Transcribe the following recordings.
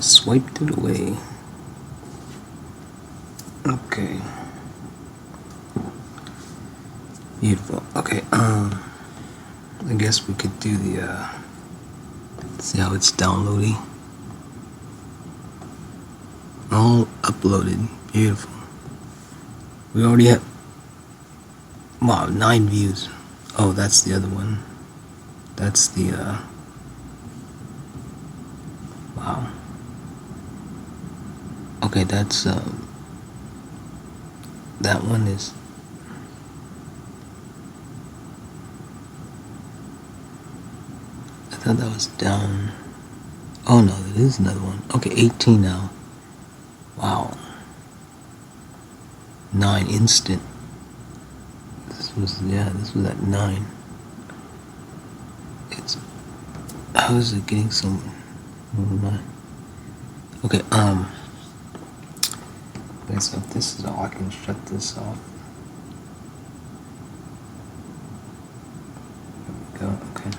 Swiped it away. Okay. Beautiful. Okay, I guess we could do the, see how it's downloading. All uploaded. Beautiful. We already have, wow, 9 views. Oh, that's the other one. That's the, wow. Okay, that's, that one is, I thought that was down. Oh no, it is another one. Okay, 18 now. Wow. 9 instant. This was, yeah, this was at 9. It's, how is it getting so, never mind. Okay, so if this is all, I can shut this off. There we go, okay.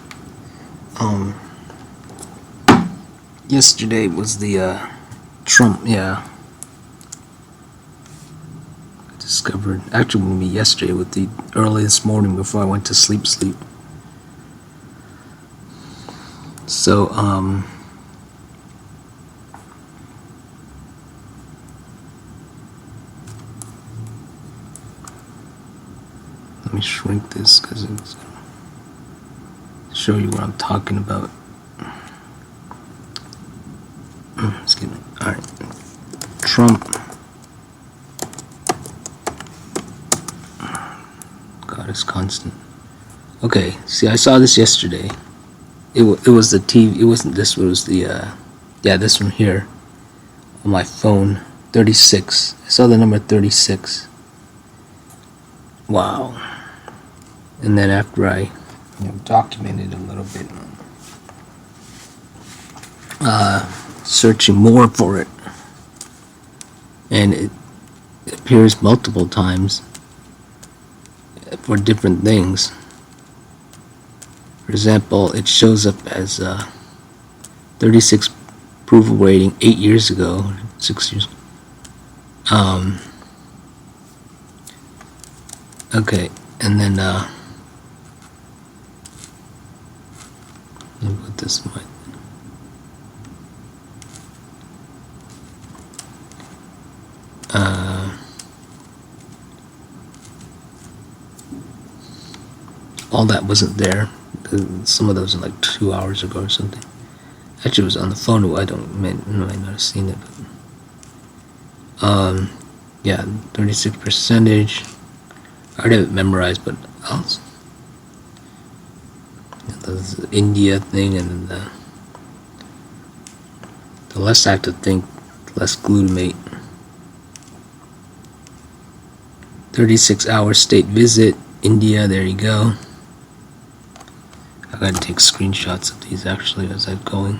Yesterday was the, Trump, yeah. I discovered, actually maybe yesterday with the early this morning before I went to sleep. So, let me shrink this because it's gonna show you what I'm talking about. Excuse me. Alright. Trump. God, it's constant. Okay, see, I saw this yesterday. It was the TV. It wasn't this. It was the, yeah, this one here on my phone. 36. I saw the number 36. Wow. And then after I, documented a little bit, searching more for it, and it appears multiple times for different things. For example, it shows up as 36 approval rating 8 years ago, 6 years. Okay, and then let me put this in my. All that wasn't there. Some of those are like 2 hours ago or something. Actually, it was on the phone. I might not have seen it. But, yeah, 36%. I already have it memorized, but else. There's the India thing, and then the less I have to think, the less glutamate. 36-hour state visit, India. There you go. I gotta take screenshots of these actually as I'm going.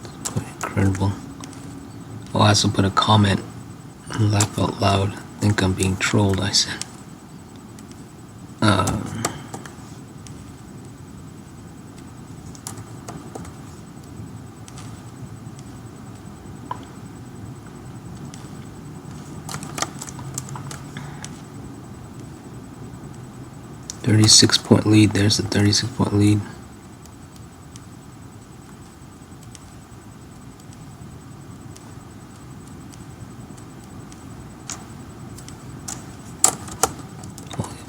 It's quite incredible. Oh, I also put a comment and laugh out loud. Think I'm being trolled, I said. 36-point lead. There's the 36-point lead.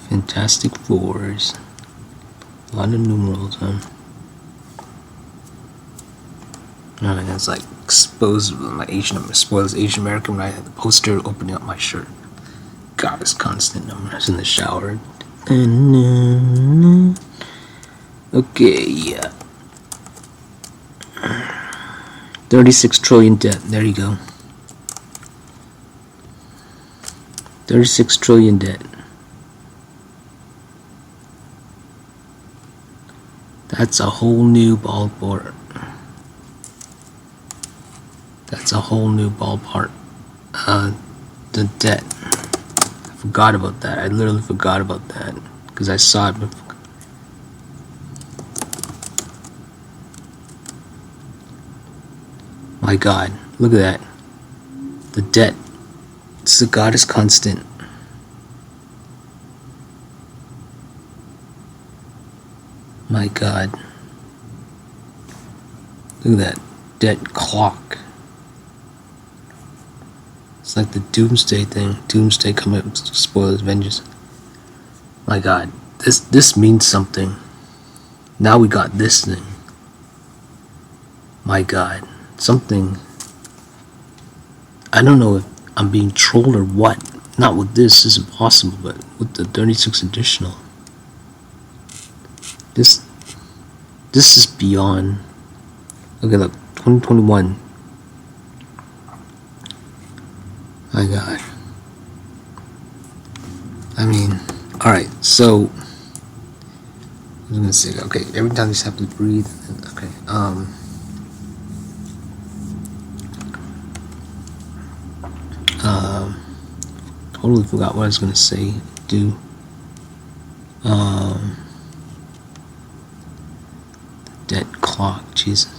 Fantastic Fours. A lot of numerals, huh? Alright, it's like exposed my Asian, spoils Asian American when I had the poster opening up my shirt. God, it's constant numbers in the shower. Okay, yeah. 36 trillion debt. There you go. 36 trillion debt. That's a whole new ballpark. That's a whole new ballpark. the debt. I forgot about that. I literally forgot about that because I saw it before. My God, look at that. The debt. So God is constant. My God. Look at that debt clock. It's like the doomsday thing. Doomsday coming up to spoil his vengeance. My God, this means something. Now we got this thing. My God, something. I don't know if I'm being trolled or what. Not with this is impossible, but with the 36 additional. This is beyond. Okay, look, 2021. My God. I mean, alright, so I was gonna say, okay, every time you just have to breathe. Okay, totally forgot what I was gonna say. Dead clock, Jesus.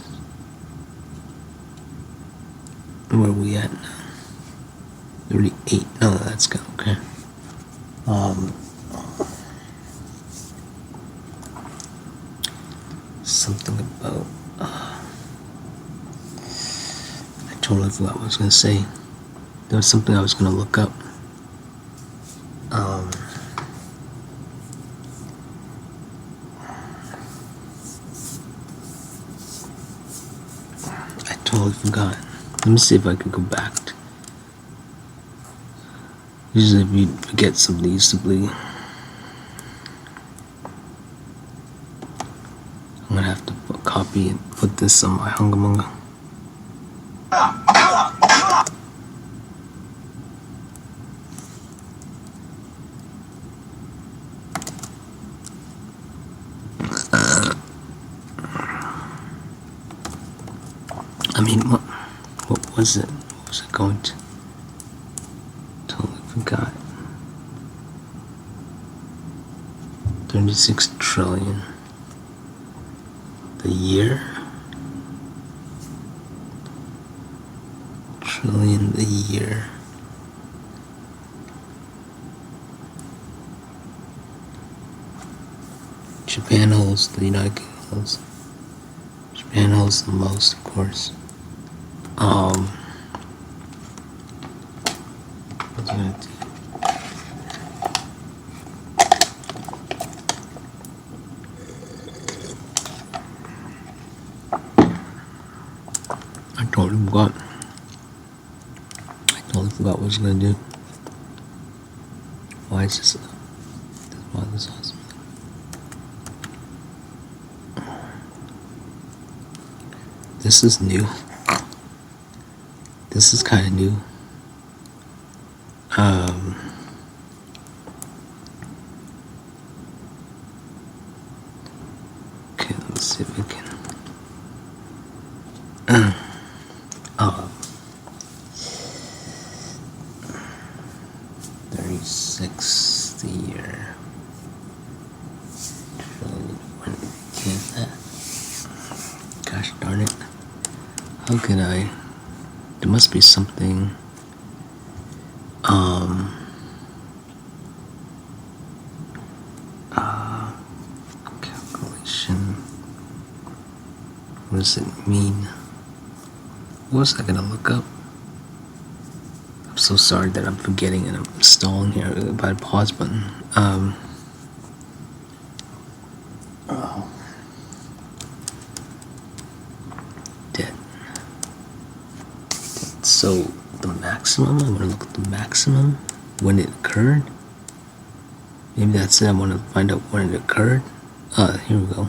Where are we at now? 38. No, that's good. Okay. Something about. I totally forgot what I was gonna say. There was something I was gonna look up. I totally forgot. Let me see if I can go back. Usually, if you forget something easily, I'm gonna have to copy and put this on my hungamunga. I mean, what was it? What was it going to? Totally forgot. 36 trillion. The year? Trillion the year. Japan holds, the United Kingdom holds. Japan holds the most, of course. What was I gonna do? I totally forgot what I was gonna do. Why is this? Why is this awesome? This is new. This is kind of new. Okay, let's see if we can. 36 the year. When came that? Gosh darn it. How could I? There must be something. Calculation. What does it mean? What was I gonna look up? I'm so sorry that I'm forgetting and I'm stalling here by the pause button. Debt. So the maximum, I want to look at the maximum when it occurred. Maybe that's it. I want to find out when it occurred. Here we go.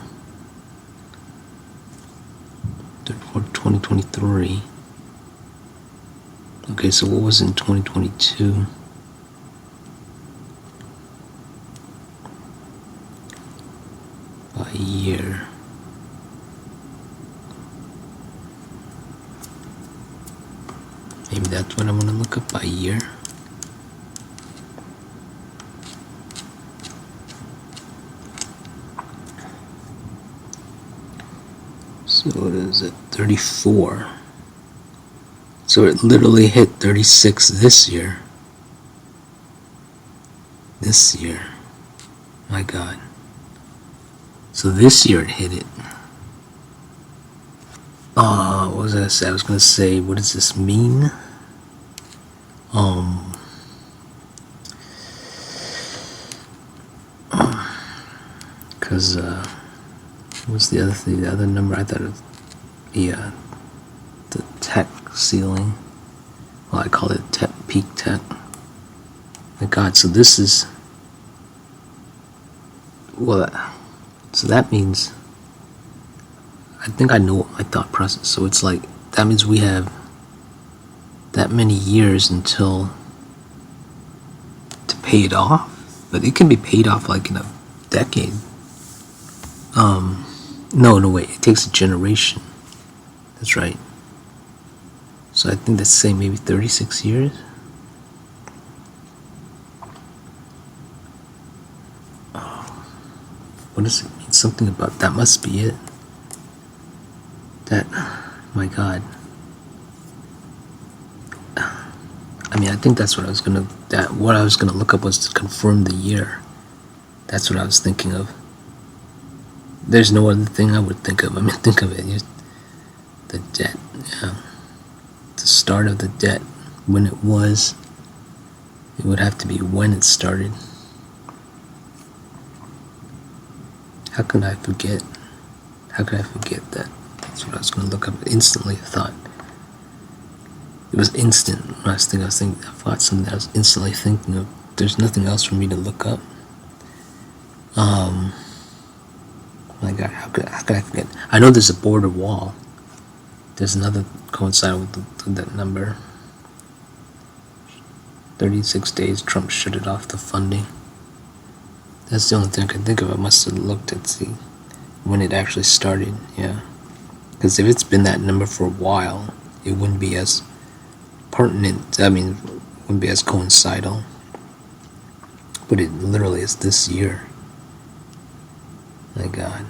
2023. Okay, so what was in 2022? By year. Maybe that's what I want to look up by year. So what is it? 34. So it literally hit 36 this year. This year. My God. So this year it hit it. What was I gonna say? I was gonna say, what does this mean? Cause what's the other thing? The other number I thought it was the tech ceiling. Well, I call it peak tech. My God, so this is, well, so that means, I think I know what my thought process, so it's like, that means we have that many years until to pay it off, but it can be paid off like in a decade. No, wait, it takes a generation. That's right. So I think that's saying maybe 36 years. What does it mean? Something about that must be it. That, my God. I mean, I think that's what I was gonna. What I was gonna look up was to confirm the year. That's what I was thinking of. There's no other thing I would think of. I mean, think of it. The debt. Yeah. The start of the debt. When it was. It would have to be when it started. How could I forget? How could I forget that? That's what I was going to look up instantly. I thought it was instant. When I thought something that I was instantly thinking of. There's nothing else for me to look up. My God, how could I forget? I know there's a border wall. There's another coincide with that number. 36 days. Trump shut off the funding. That's the only thing I can think of. I must have looked and see when it actually started. Yeah, because if it's been that number for a while, it wouldn't be as pertinent. I mean, wouldn't be as coincidental. But it literally is this year. My God.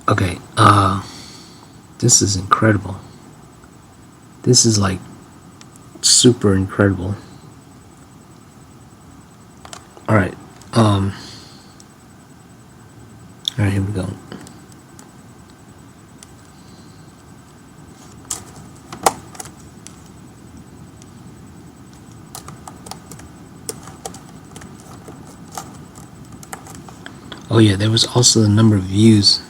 Okay. This is incredible. This is like super incredible. Alright, alright, here we go. Oh yeah, there was also the number of views.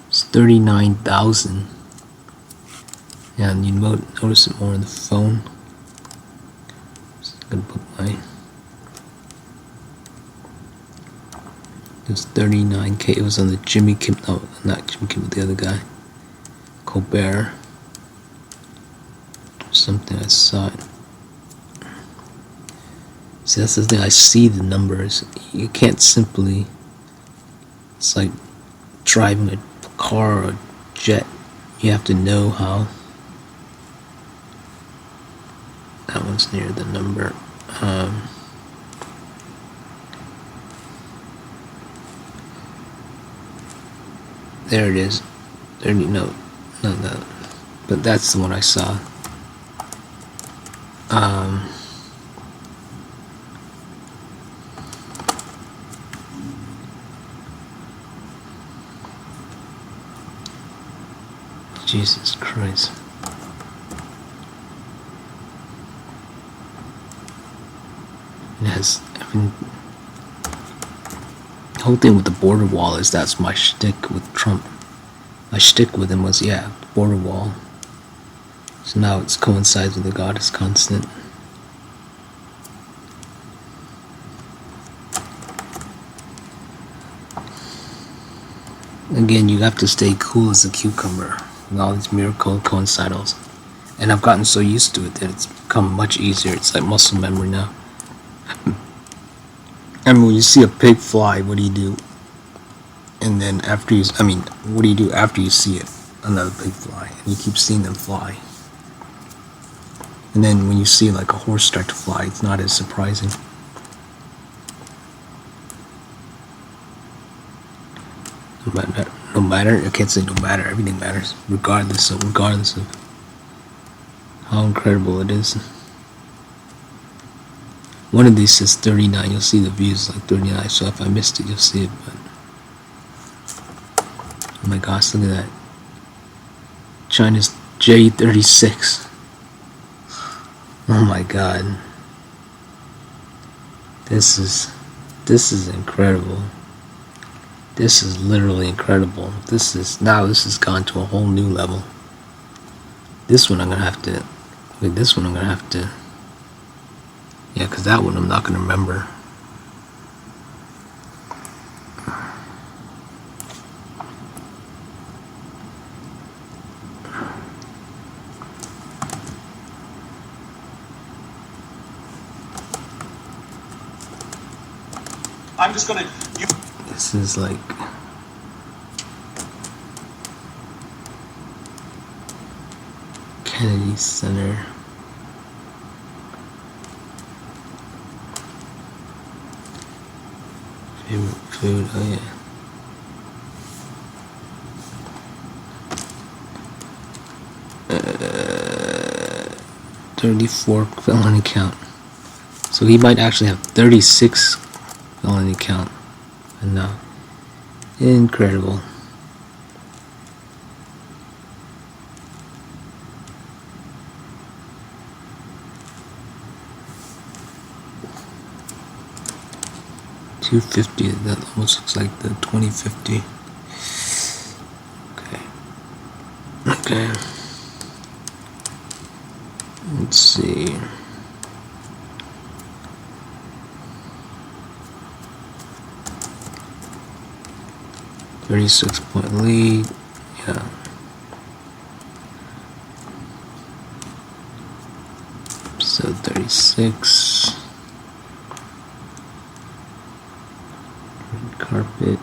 It's 39,000. Yeah, and you notice it more on the phone. Just gonna put my. It was 39K. It was on the Jimmy Kimmel. No, not Jimmy Kimmel. The other guy, Colbert. Something I saw it. See, that's the thing. I see the numbers. You can't simply. It's like driving a car or a jet. You have to know how. That one's near the number. There it is. 30. No, but that's the one I saw. Jesus Christ. It has, I mean, the whole thing with the border wall is that's my shtick with Trump. My shtick with him was, yeah, border wall. So now it coincides with the God is constant. Again, you have to stay cool as a cucumber with all these miracle coincidals. And I've gotten so used to it that it's become much easier. It's like muscle memory now. I mean, when you see a pig fly, what do? and then after you, I mean, what do you do after you see it? Another big fly, and you keep seeing them fly. And then when you see like a horse start to fly, it's not as surprising. No matter, I can't say no matter, everything matters, regardless of how incredible it is. One of these says 39, you'll see the views like 39, so if I missed it, you'll see it, but oh my gosh, look at that. China's J36. Oh my god. This is incredible. This is literally incredible. This has gone to a whole new level. This one I'm gonna have to, yeah, because that one I'm not gonna remember. I'm just gonna. This is like Kennedy Center. Favorite food, oh yeah. Uh, 34 felony count. So he might actually have 36 felony count. And now, incredible. $250. That almost looks like the 2050. Okay. Let's see. .36 lead. Yeah. Episode 36. Red carpet.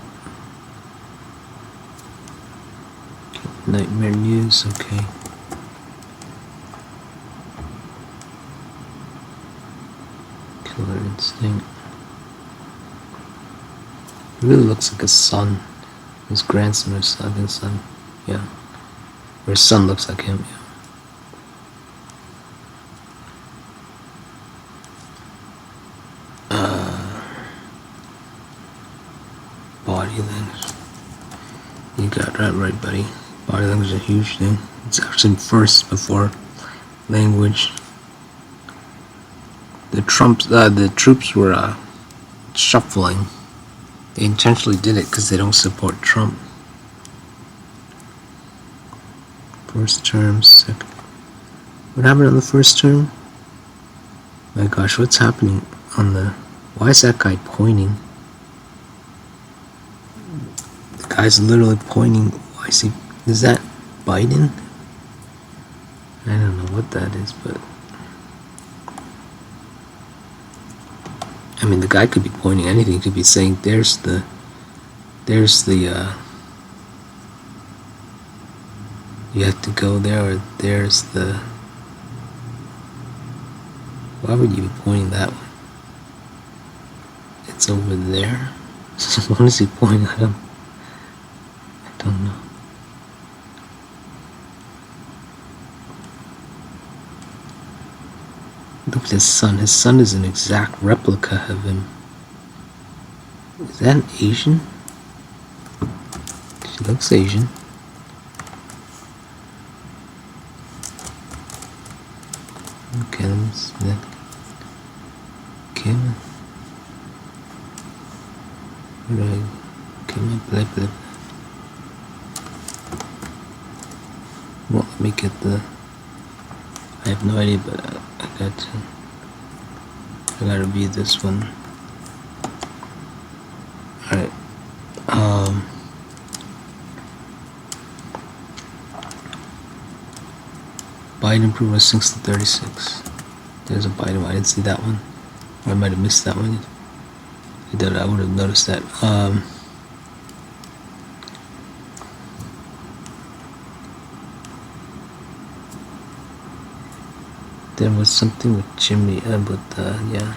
Nightmare news. Okay. Killer instinct. It really looks like a son. His grandson or son, his son, yeah. Or his son looks like him, yeah. Body language. You got that right, buddy. Body language is a huge thing. It's actually first before language. The troops were shuffling. They intentionally did it because they don't support Trump. First term, second. What happened on the first term? My gosh, what's happening on the... Why is that guy pointing? The guy's literally pointing. Why is he... Is that Biden? I don't know what that is, but... I mean, the guy could be pointing anything. He could be saying, there's the, you have to go there, or there's the, why would you be pointing that way? It's over there. What is he pointing at him? I don't know. Look at his son. His son is an exact replica of him. Is that an Asian? She looks Asian. Okay, let me see that. Okay. Right. Okay, blah. Well, let me get the... I have no idea, but I gotta view this one. Alright. Biden improvement 6 to 36. There's a Biden one. I didn't see that one. Or I might have missed that one. I would have noticed that. there was something with Jimmy, yeah.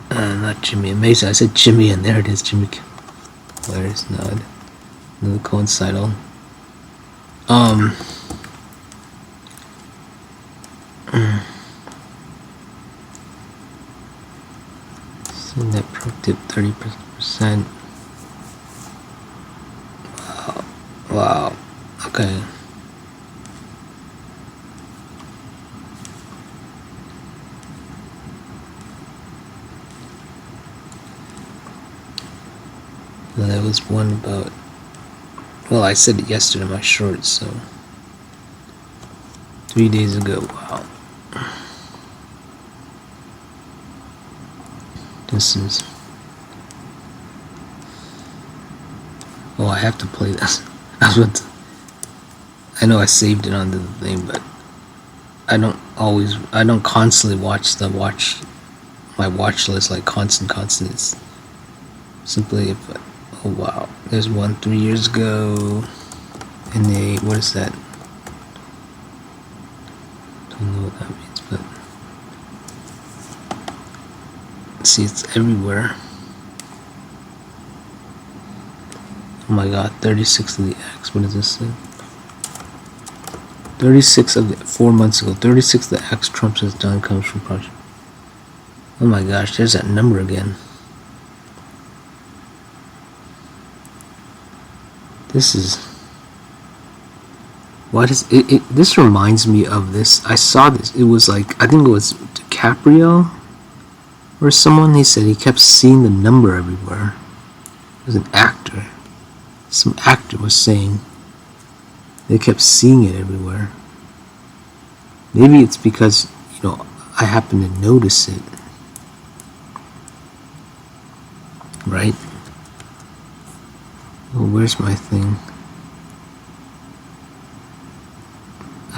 Not Jimmy. Amazing. I said Jimmy, and there it is. Jimmy. Hilarious. No, another coincidental. So net pro tip 30%. Wow. Okay. And there was one about, well, I said it yesterday in my shorts, so 3 days ago. Wow. This is, oh, I have to play this. I know I saved it onto the thing, but I don't constantly watch my watch list like constant. It's simply if, oh wow, there's one 3 years ago, and what is that? Don't know what that means, but see, it's everywhere. Oh my god, 36 of the X, what is this thing? 36 of the, 4 months ago, 36 of the X Trump says Don comes from project. Oh my gosh, there's that number again. This is, what is it? This reminds me of this. I saw this. It was like, I think it was DiCaprio or someone. He said he kept seeing the number everywhere. It was an actor. Some actor was saying they kept seeing it everywhere. Maybe it's because, you know, I happen to notice it. Right? Oh, where's my thing?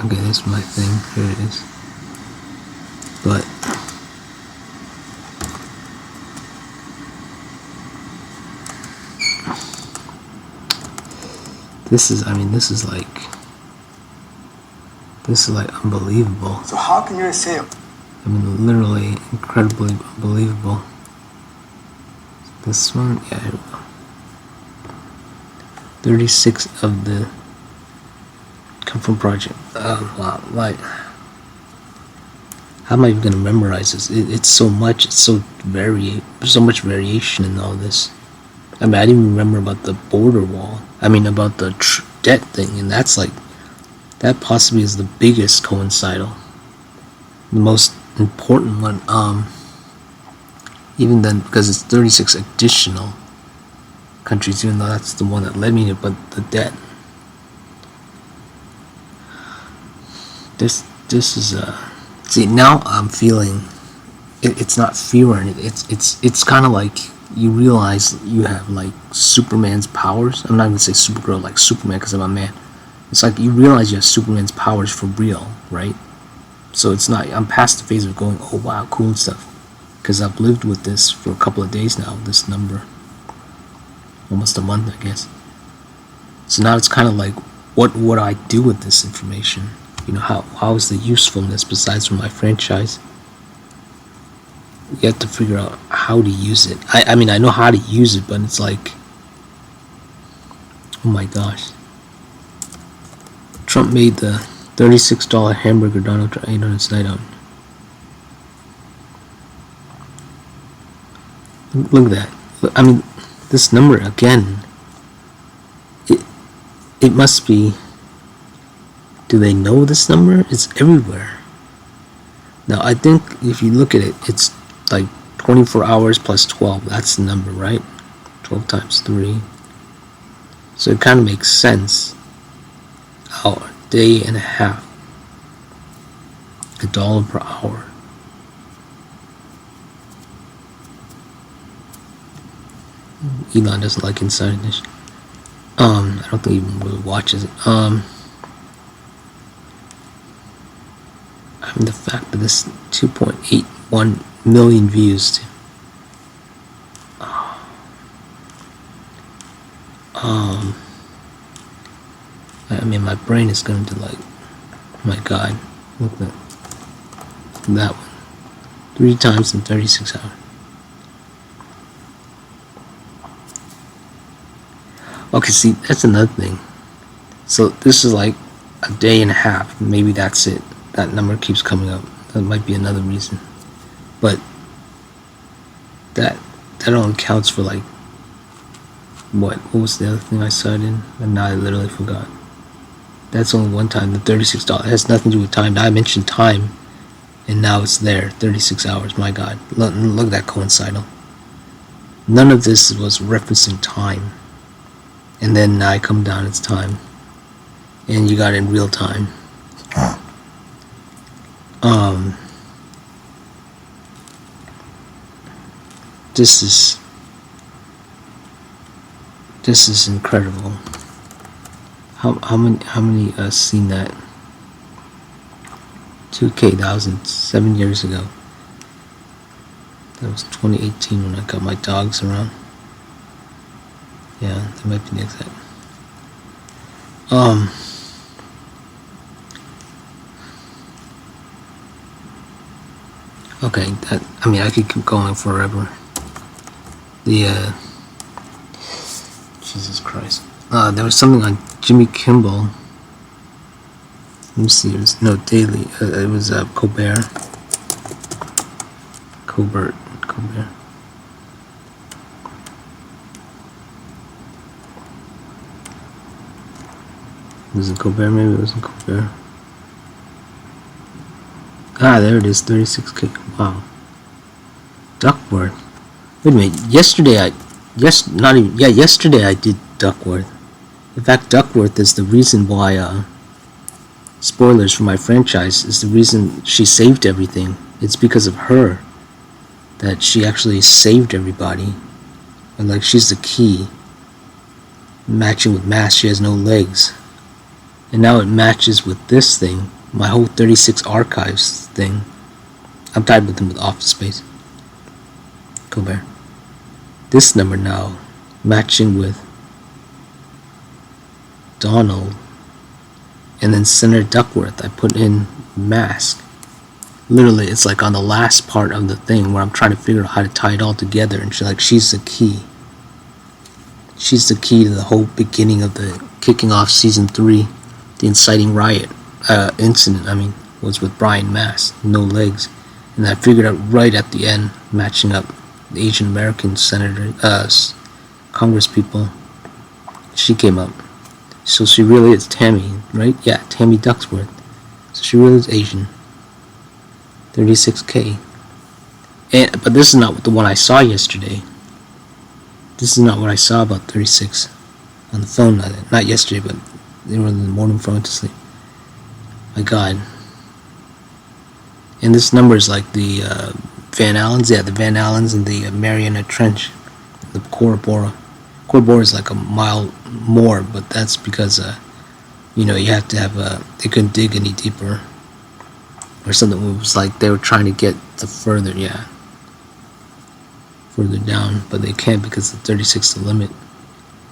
Okay, that's my thing. Here it is. But this is, I mean, this is like unbelievable. So how can you say? I mean, literally incredibly unbelievable. This one, yeah, here we go. 36 of the come from project. Wow, like, how am I even gonna memorize this? It's so much. It's so there's so much variation in all this. I mean, I didn't even remember about the border wall. I mean, about the debt thing, and that's like, that possibly is the biggest coincidental, the most important one. Even then, because it's 36 additional countries, even though that's the one that led me to, but the debt. This is see, now I'm feeling it's not fear or anything. It's kind of like you realize you have like Superman's powers. I'm not gonna say Supergirl like Superman because I'm a man. It's like you realize you have Superman's powers for real, right? So it's not, I'm past the phase of going, oh wow, cool and stuff, because I've lived with this for a couple of days now, this number, almost a month, I guess. So now it's kind of like, what would I do with this information? You know, how is the usefulness besides from my franchise? You have to figure out how to use it. I mean, I know how to use it, but it's like, oh my gosh. Trump made the $36 hamburger Donald Trump ate on his night out. Look at that. I mean, this number again. It must be. Do they know this number? It's everywhere. Now I think if you look at it, it's like 24 hours plus 12. That's the number, right? 12 times 3. So it kind of makes sense. Hour, day and a half. $1 per hour. Elon doesn't like Inside Edition. I don't think he even really watches it. I mean, the fact that this 2.81 million views too. I mean, my brain is going to like My God, look at that one. 3 times in 36 hours. Okay, see, that's another thing. So this is like a day and a half. Maybe that's it. That number keeps coming up. That might be another reason. But that only counts for like what was the other thing I cited? And now I literally forgot. That's only one time. The $36 has nothing to do with time. I mentioned time, and now it's there. 36 hours. My God, look at that coincidental. None of this was referencing time. And then now I come down, it's time. And you got it in real time. This is incredible. How many seen that? 2K, that was 7 years ago. That was 2018 when I got my dogs around. Yeah, that might be the exact. Okay, I mean, I could keep going forever. Jesus Christ. There was something on Jimmy Kimmel. Let me see. It was Daily. It was Colbert. Was it Colbert? Maybe it wasn't Colbert. There it is. 36K. Wow. Duckworth. Wait a minute. Yesterday I did Duckworth. In fact, Duckworth is the reason why, spoilers for my franchise, is the reason she saved everything. It's because of her that she actually saved everybody. And like, she's the key. Matching with Mass, she has no legs. And now it matches with this thing, my whole 36 archives thing. I'm tied with him with Office Space. Colbert. This number now matching with Donald, and then Senator Duckworth. I put in Mask. Literally, it's like on the last part of the thing where I'm trying to figure out how to tie it all together, and she's the key. She's the key to the whole beginning of the kicking off season 3. The inciting riot incident, was with Brian Mass, no legs, and I figured out right at the end, matching up the Asian American senator, Congress people. She came up, so she really is Tammy, right? Yeah, Tammy Duckworth. So she really is Asian. 36K. But this is not the one I saw yesterday. This is not what I saw about 36 on the phone. Not yesterday, but they were in the morning before I went to sleep. My God. And this number is like the Van Allens. Yeah, the Van Allens and the Mariana Trench. The Cora Bora. Cora Bora is like a mile more, but that's because, you have to have they couldn't dig any deeper. Or something. It was like they were trying to get further down, but they can't because the 36 is the limit.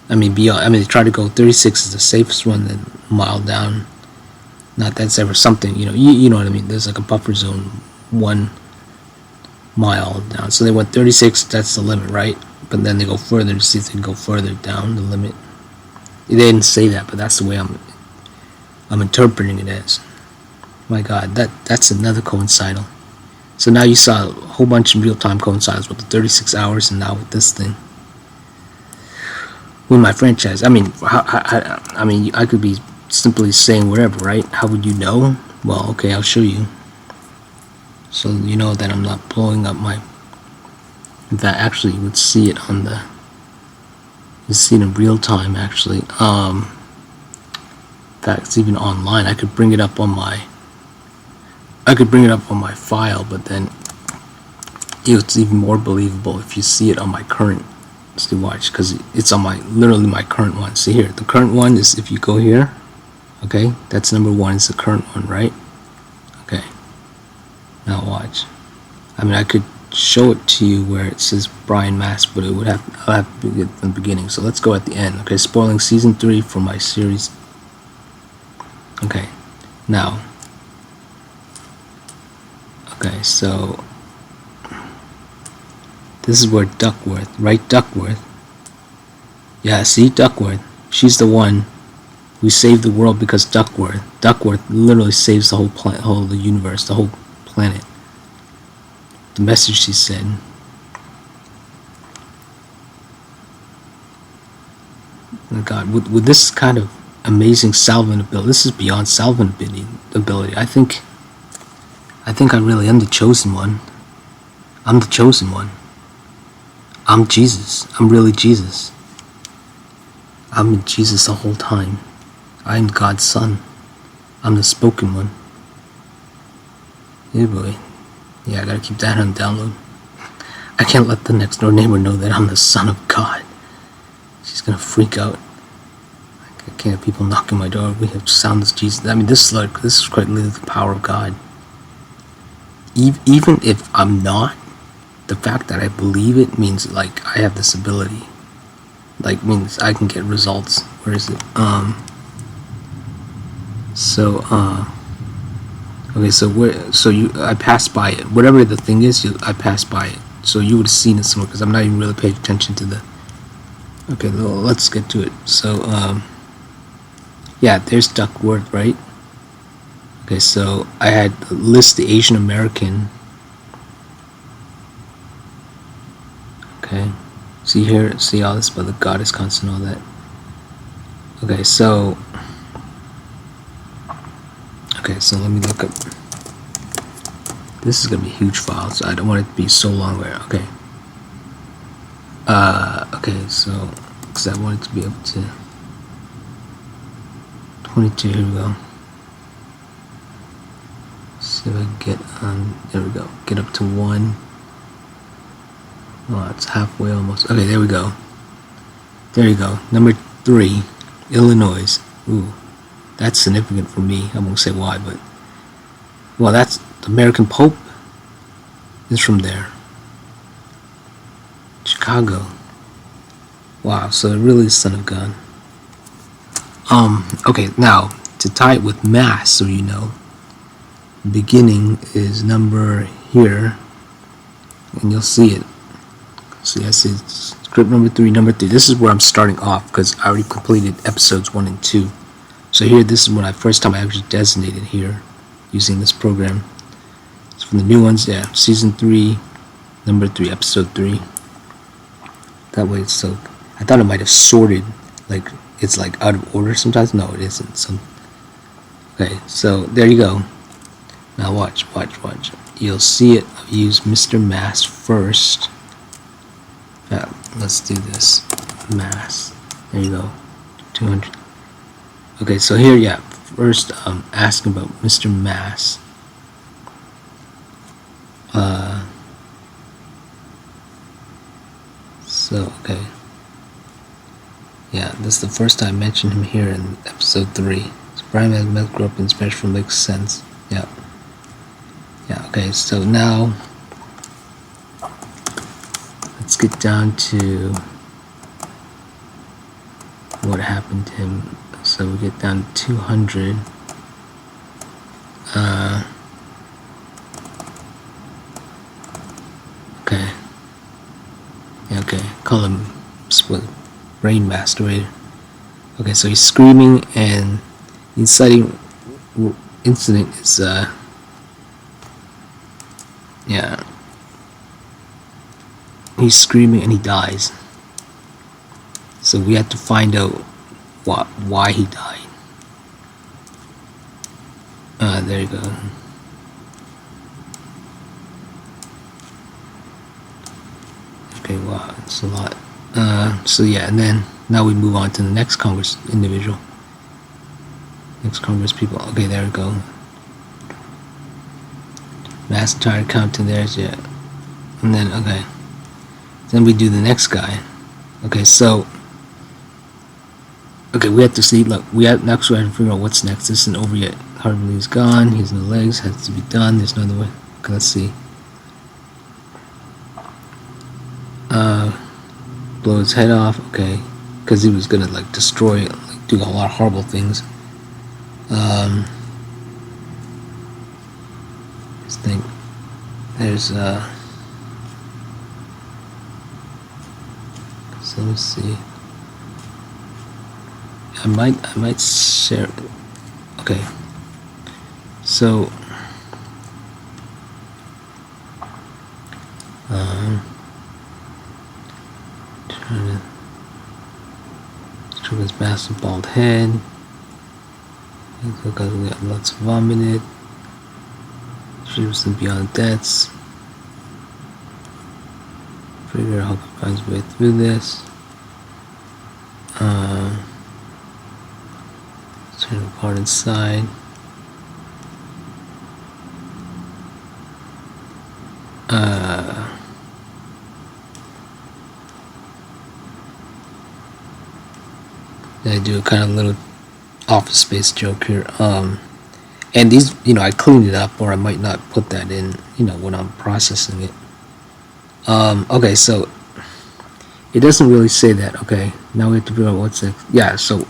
Beyond. They try to go 36 is the safest one, then mile down. Not that's ever something, you know what I mean. There's like a buffer zone 1 mile down. So they went 36, that's the limit, right? But then they go further to see if they can go further down the limit. They didn't say that, but that's the way I'm interpreting it as. My God, that's another coincidental. So now you saw a whole bunch of real-time coincidals with the 36 hours, and now with this thing. With my franchise, I could be simply saying whatever, right? How would you know? Well, okay, I'll show you. So you know that I'm not blowing up my. That actually you would see it on the. You see it in real time, actually. In fact, it's even online. I could bring it up on my. File, but then it's even more believable if you see it on my current. To watch, because it's on literally my current one. See here, the current one is, if you go here, okay, that's number 1, it's the current one, right? Okay, now watch. I could show it to you where it says Brian Mass, but I'll have to begin from the beginning. So let's go at the end. Okay, spoiling season 3 for my series. Okay, now Okay, so this is where Duckworth, right? Duckworth. Yeah, see, Duckworth. She's the one who saved the world because Duckworth literally saves the whole the universe, the whole planet. The message she said. Oh God, with this kind of amazing salvant ability, this is beyond salvant ability. I think I really am the chosen one. I'm the chosen one. I'm Jesus. I'm really Jesus. I'm Jesus the whole time. I'm God's son. I'm the spoken one. Yeah, boy. Yeah, I gotta keep that on download. I can't let the next door neighbor know that I'm the son of God. She's gonna freak out. I can't have people knocking my door. We have to sound as Jesus. I mean, this is quite literally the power of God. Even if I'm not, the fact that I believe it means like I have this ability. Like means I can get results. Where is it? Okay, so I passed by it. Whatever the thing is, I passed by it. So you would have seen it somewhere because I'm not even really paying attention to the. Okay, let's get to it. So yeah, there's Duckworth, right? Okay, so I had list the Asian American. Okay, see here, see all this about the goddess constant, all that. Okay, so let me look up. This is gonna be a huge file, so I don't want it to be so long. Okay. Okay, so because I want it to be up to 22. Here we go. See if I can get on. There we go. Get up to 1. Oh, it's halfway almost. Okay, there we go. There you go. Number 3, Illinois. Ooh, that's significant for me. I won't say why, but well, that's the American Pope is from there. Chicago. Wow, so it really is Son of God. Okay, now to tie it with Mass, so you know, beginning is number here, and you'll see it. See, I see script number 3, number 3. This is where I'm starting off because I already completed episodes 1 and 2. So here, this is when I first time I actually designated here using this program. It's from the new ones, yeah. Season 3, number 3, episode 3. That way it's so. I thought it might have sorted, like it's like out of order sometimes. No, it isn't. So okay, so there you go. Now watch. You'll see it. I'll use Mr. Mass first. Let's do this. Mass. There you go. 200. Okay, so here, yeah. First, asking about Mr. Mass. So, okay. Yeah, this is the first time I mentioned him here in episode 3. So Brian Smith grew up in Spanish makes sense. Yeah. Yeah, okay, so now let's get down to what happened to him. So we get down to 200. Okay. Yeah, okay. Call him brain masturbator. Okay, so he's screaming, and the inciting incident is yeah. He's screaming and he dies. So we have to find out why he died. There you go. Okay, wow, it's a lot. So yeah, and then now we move on to the next Congress individual. Next Congress people. Okay, there we go. Mass entire counting there's, yeah. And then, okay. Then we do the next guy. Okay, so okay, we have to see. Look, we have to figure out what's next. This isn't over yet. Harvey is gone. He's no legs. Has to be done. There's no other way. Okay, let's see. Blow his head off. Okay, because he was gonna like destroy it, like do a lot of horrible things. This thing. there's so let me see. I might share it. Okay, so trying to show his massive bald head. Look, we got lots of vomited. Dreams and beyond deaths. Figure out how he finds his way through this. Turn apart inside. I do a kind of little Office Space joke here. And these, I cleaned it up, or I might not put that in, when I'm processing it. Okay, so it doesn't really say that. Okay, now we have to figure out what's next. Yeah, so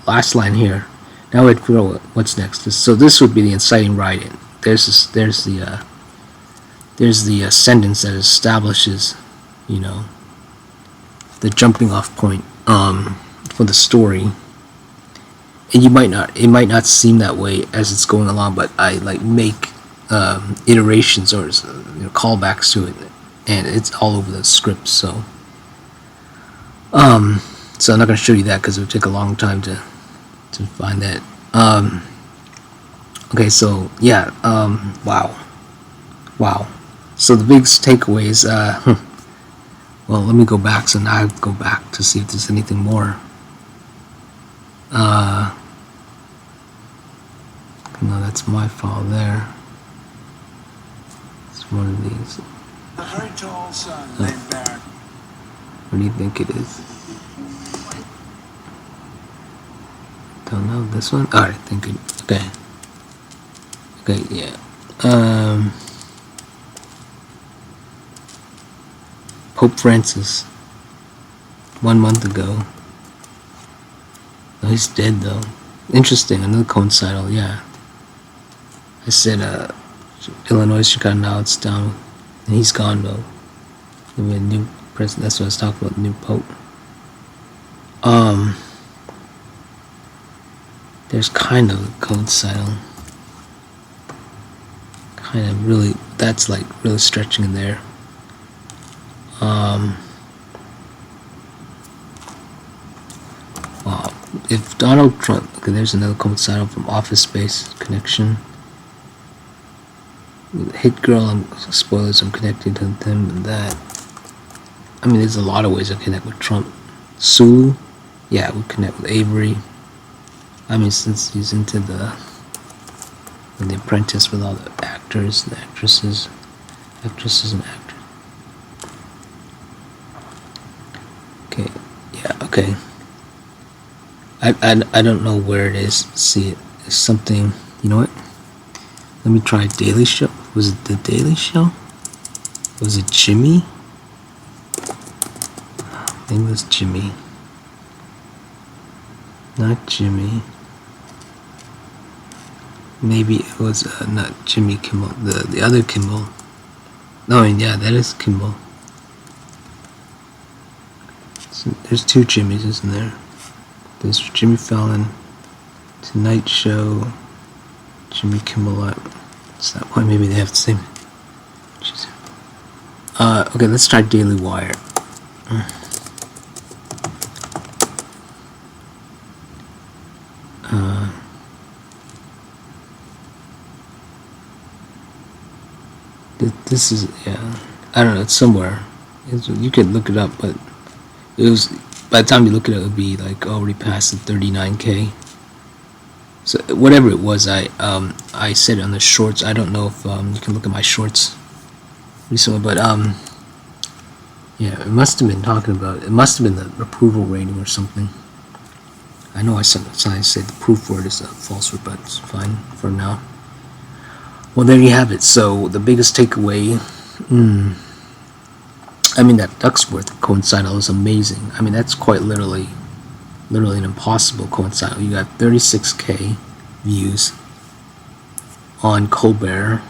last line here. Now we have to figure out what's next. So this would be the inciting write-in. There's the sentence that establishes, the jumping off point for the story. And it might not seem that way as it's going along, but I make iterations or callbacks to it, and it's all over the script. So I'm not going to show you that because it would take a long time to find that. Okay, so yeah, wow. So the biggest takeaways. Well, let me go back. So now I have to go back to see if there's anything more. No, that's my file there. It's one of these. A very tall son named Baron. What do you think it is? Don't know. This one? Alright, think it. Okay. Okay, yeah. Pope Francis. 1 month ago. Oh, he's dead though. Interesting, another coincidental, yeah. I said Illinois, Chicago, now it's down, and he's gone though. We have a new president. That's what I was talking about, the new pope. There's kind of a coincidental. Kind of really, that's really stretching in there. Wow. If Donald Trump, okay, there's another coincidental from Office Space connection. Hit Girl, spoilers, I'm connecting to them and that. I mean, there's a lot of ways I connect with Trump. Sulu, yeah, we connect with Avery. I mean, since he's into the Apprentice with all the actors, the actresses and actors. Okay, yeah, okay. I don't know where it is. See it. It's something. You know what? Let me try Daily Show. Was it the Daily Show? Was it Jimmy? Maybe it was Jimmy. Not Jimmy. Maybe it was not Jimmy Kimmel. The other Kimmel. No, yeah, that is Kimmel. So there's two Jimmys, isn't there? There's Jimmy Fallon, Tonight Show, Jimmy Kimmel. Is that why? Maybe they have the same. Jeez. Okay, let's try Daily Wire. This is, yeah, I don't know, it's somewhere. You could look it up, but it was, by the time you look at it, it would be already past the 39K. So whatever it was, I said it on the shorts. I don't know if you can look at my shorts recently, but yeah, it must have been talking about, it must have been the approval rating or something. I know I sometimes say the proof word is a false word, but it's fine for now. Well, there you have it. So the biggest takeaway, I mean, that Ducksworth coincidental is amazing. I mean, that's quite literally an impossible coincidental. You got 36K views on Colbert.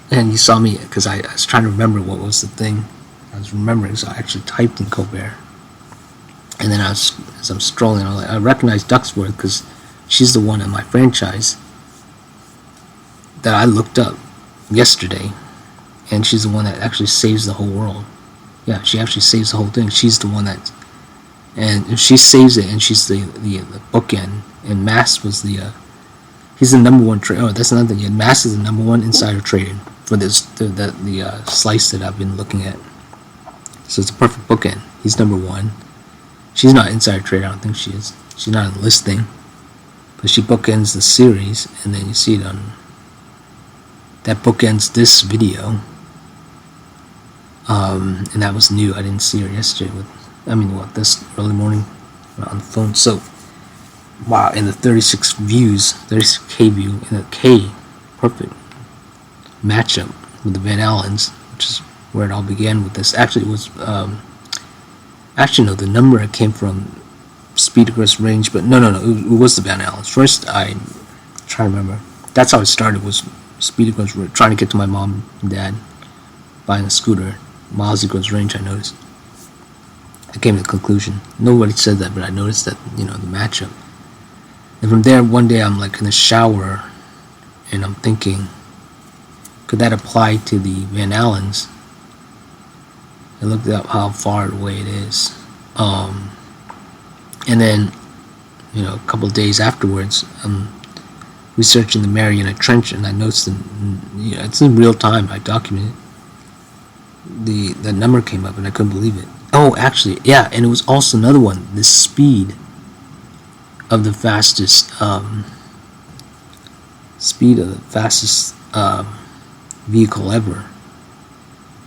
And you saw me, because I was trying to remember what was the thing I was remembering, so I actually typed in Colbert. And then as I'm strolling, I recognized Ducksworth because she's the one in my franchise that I looked up yesterday, and she's the one that actually saves the whole world. Yeah, she actually saves the whole thing. She's the one that, and if she saves it, and she's the bookend, and Mass was the he's the number one trade. Oh, that's another thing. Yeah, Mass is the number one insider trading for this the slice that I've been looking at. So it's a perfect bookend. He's number one. She's not insider trader. I don't think she is. She's not on the listing, but she bookends the series, and then you see it on that bookends this video. And that was new. I didn't see her yesterday this early morning on the phone. So wow, in the 36 views, 36K view, in a K, perfect matchup with the Van Allens, which is where it all began with this. Actually, it was, actually no, the number it came from speed across range, but no, it was the Van Allens. First, I'm trying to remember. That's how it started, was speed across, trying to get to my mom and dad, buying a scooter, miles across range, I noticed. I came to the conclusion. Nobody said that, but I noticed that, the matchup. And from there, one day I'm like in the shower, and I'm thinking, could that apply to the Van Allens? I looked up how far away it is. And then, a couple of days afterwards, I'm researching the Mariana Trench, and I noticed it's in real time. I documented the number came up, and I couldn't believe it. Oh, actually, yeah, and it was also another one. The speed of the fastest vehicle ever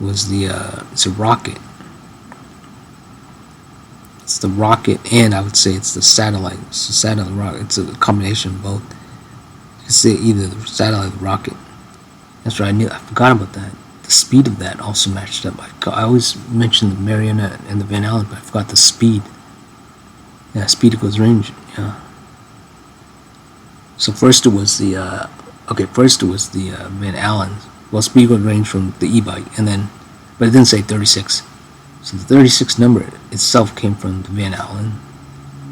was it's a rocket. It's the rocket, and I would say it's the satellite. It's the satellite rocket. It's a combination of both. You can say either the satellite or the rocket. That's right. I forgot about that. The speed of that also matched up. I always mentioned the Mariana and the Van Allen, but I forgot the speed. Yeah, speed equals range. Yeah. So first it was the Van Allen. Well, speed equals range from the e-bike, but it didn't say 36. So the 36 number itself came from the Van Allen.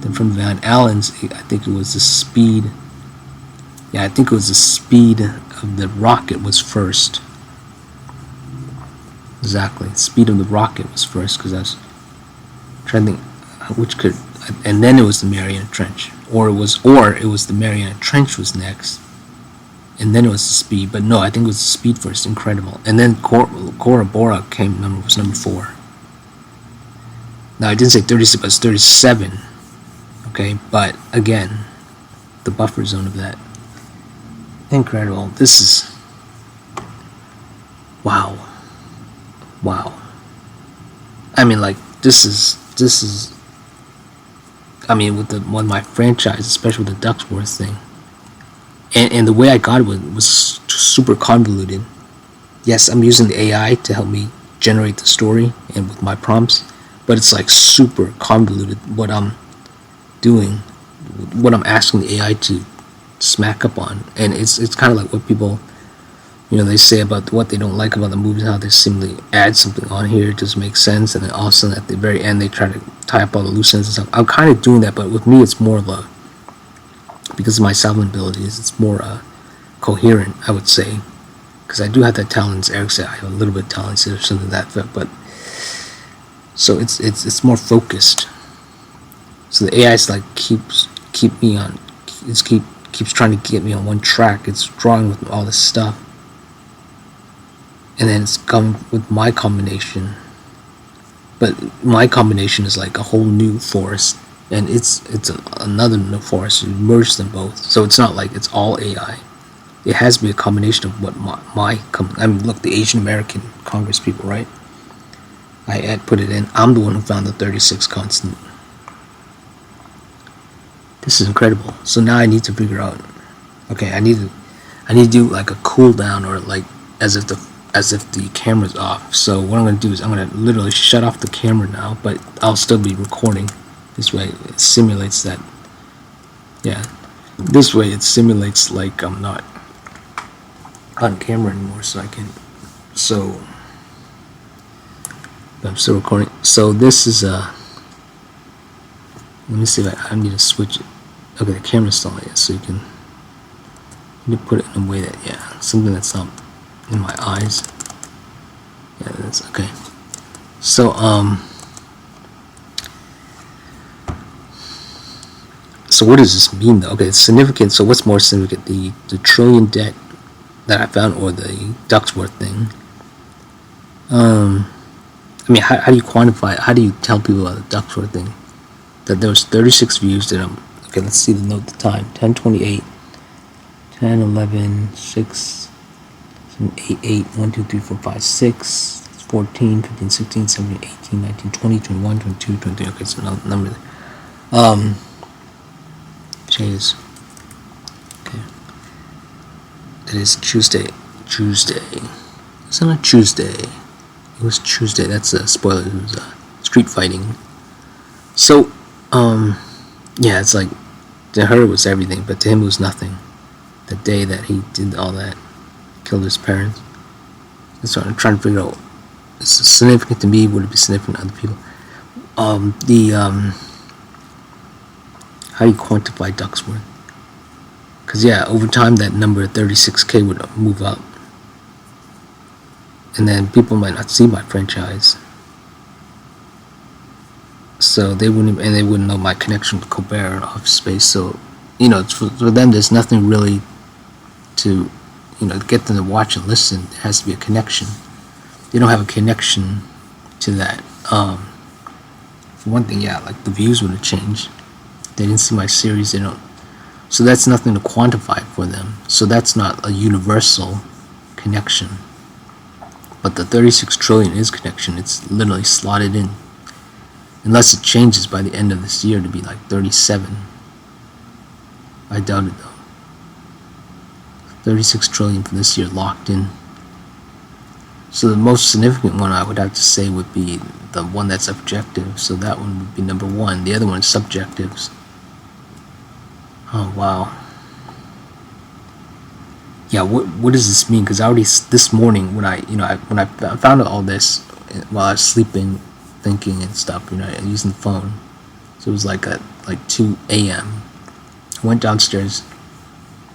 Then from Van Allen's, I think it was the speed. Yeah, I think it was the speed of the rocket was first. Exactly, the speed of the rocket was first, because I was trying to think and then it was the Mariana Trench, or it was the Mariana Trench was next, and then it was the speed. But no, I think it was the speed first. Incredible. And then Cora Bora was number 4. Now I didn't say 36, but it's 37. Okay, but again, the buffer zone of that. Incredible. This is wow. I mean, like, this is with my franchise, especially with the Ducksworth thing, and the way I got it was super convoluted. Yes, I'm using the AI to help me generate the story and with my prompts, but it's like super convoluted what I'm doing, what I'm asking the AI to smack up on. And it's kind of like what people, they say about what they don't like about the movies, how they simply add something on here, it doesn't make sense, and then all of a sudden at the very end they try to tie up all the loose ends and stuff. I'm kind of doing that, but with me it's more of because of my solving abilities, it's more coherent, I would say, because I do have that talent, as Eric said, I have a little bit of talent or something like that, but so it's more focused. So the AI is like keeps trying to get me on one track. It's drawing with all this stuff, and then it's come with my combination. But my combination is like a whole new forest, and it's another new forest. You merge them both, so it's not like it's all AI. It has to be a combination of what look, the Asian American Congress people, right? I had put it in. I'm the one who found the 36 constant. This is incredible. So now I need to figure out. Okay, I need to do like a cool down, or like as if the camera's off. So what I'm going to do is I'm going to literally shut off the camera now, but I'll still be recording. This way it simulates that. Yeah, this way it simulates like I'm not on camera anymore, so I can. So I'm still recording. So this is let me see if I need to switch it. Okay, the camera's still on it, so you can put it in a way that, yeah, something that's not in my eyes. Yeah, that's okay. So so what does this mean though? Okay, it's significant. So what's more significant, the trillion debt that I found, or the Ducksworth thing? I mean, how do you quantify it? How do you tell people about the Ducksworth thing? That there was 36 views that okay, let's see the note, the time, 10:28, 10, 11, 6, 7, 8, 8, 1, 2, 3, 4, 5, 6, 14, 15, 16, 17, 18, 19, 20, 21, 22, 23, okay, so no number there. Changes. Okay. It is Tuesday. It's not a Tuesday. It was Tuesday. That's a spoiler. It was street fighting. So, yeah, it's like, to her it was everything, but to him it was nothing. The day that he did all that, killed his parents. That's what I'm trying to figure out. Is it significant to me? Would it be significant to other people? How do you quantify Ducksworth? Because, yeah, over time that number 36K would move up. And then people might not see my franchise. So they wouldn't, and they wouldn't know my connection with Colbert and Office Space. So, you know, for them, there's nothing really to, you know, get them to watch and listen. It has to be a connection. They don't have a connection to that. For one thing, yeah, like the views would have changed. They didn't see my series. They don't. So that's nothing to quantify for them. So that's not a universal connection. But the 36 trillion is connection. It's literally slotted in. Unless it changes by the end of this year to be like 37. I doubt it though. 36 trillion for this year locked in. So the most significant one I would have to say would be the one that's objective. So that one would be number one. The other one is subjectives. Oh wow. Yeah, what does this mean? Because I already, this morning when I found out all this while I was sleeping, thinking and stuff, you know, using the phone. So it was like at 2 a.m. I went downstairs,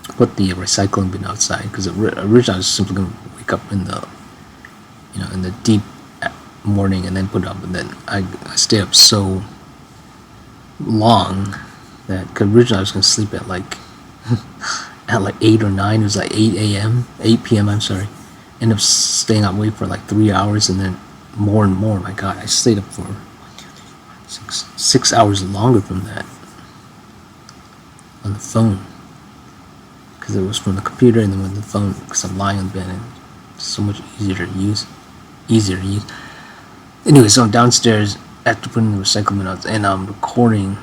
put the recycling bin outside, because originally I was simply going to wake up in the, you know, in the deep morning and then put it up, and then I stayed up so long that, cause originally I was going to sleep at like at like 8 or 9. It was like 8 p.m. I'm sorry. Ended up staying up wait for like 3 hours, and then more and more. My God, I stayed up for 6 hours longer from that on the phone, because it was from the computer and then with the phone, because I'm lying on the bed and it's so much easier to use. Anyway, so I'm downstairs after putting the recycling out, and I'm recording.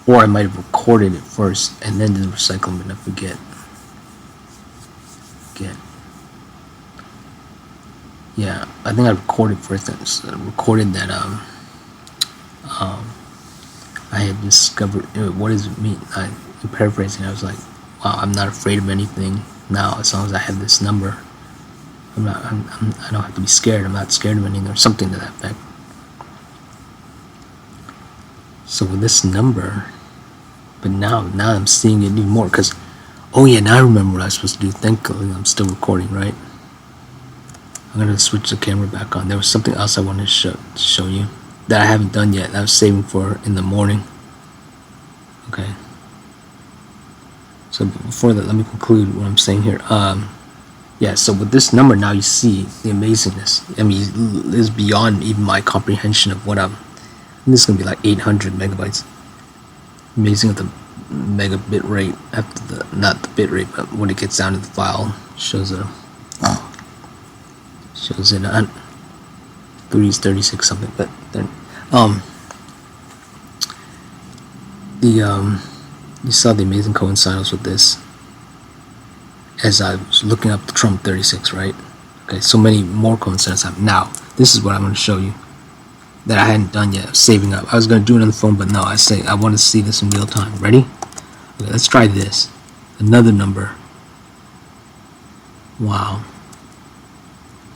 Or I might have recorded it first and then did the recycling bin. I forget. Yeah, I think I recorded first. I recorded that I had discovered. What does it mean? I'm paraphrasing. I was like, wow, I'm not afraid of anything now as long as I have this number. I don't have to be scared. I'm not scared of anything, or something to that effect. So with this number, but now I'm seeing it even more, because, oh yeah, now I remember what I was supposed to do. Thankfully, I'm still recording, right? I'm gonna switch the camera back on. There was something else I wanted to show you that I haven't done yet. I was saving for in the morning. Okay. So before that, let me conclude what I'm saying here. Yeah. So with this number, now you see the amazingness. I mean, it's beyond even my comprehension of what I'm. This is gonna be like 800 megabytes. Amazing at the megabit rate, after the, not the bit rate, but when it gets down to the file, shows it on 36 something. But then you saw the amazing coincidence with this as I was looking up the Trump 36, right? Okay, so many more coincidences happen. Now this is what I'm going to show you that I hadn't done yet. Saving up. I was going to do it on the phone, but no, I want to see this in real time. Ready? Okay, let's try this. Another number. Wow.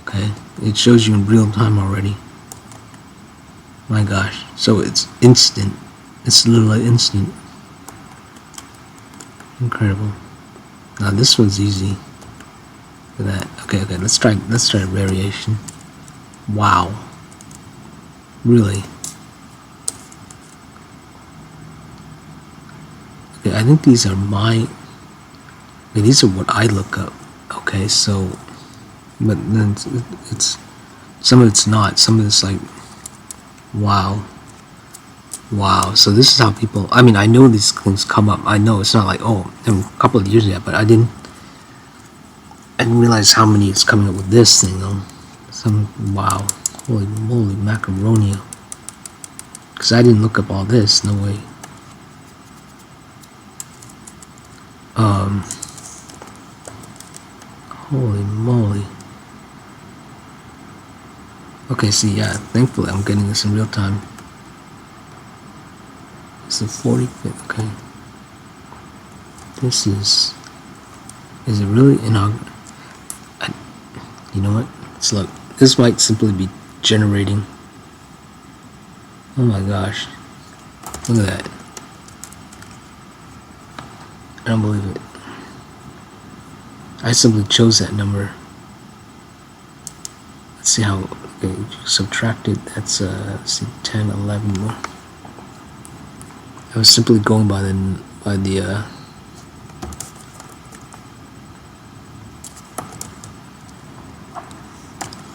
Okay, it shows you in real time already. My gosh, so it's instant. It's literally instant. Incredible. Now this one's easy. Look at that. Okay, let's try a variation. Wow. Really? Okay, I think these are these are what I look up. Okay, so, but then it's some of it's not. Some of it's like, wow. Wow, so this is how people, I mean, I know these things come up. I know it's not like, oh, a couple of years yet, but I didn't realize how many is coming up with this thing, though. Wow, holy moly, macaronia. Because I didn't look up all this, no way. Holy moly. Okay, see, yeah, thankfully I'm getting this in real time. It's the 45th, okay. This is it really inaugural? You know what? Let's look. This might simply be generating. Oh my gosh. Look at that. I don't believe it. I simply chose that number. Let's see how, okay, subtracted, that's, let's see, 10, 11 more. I was simply going by the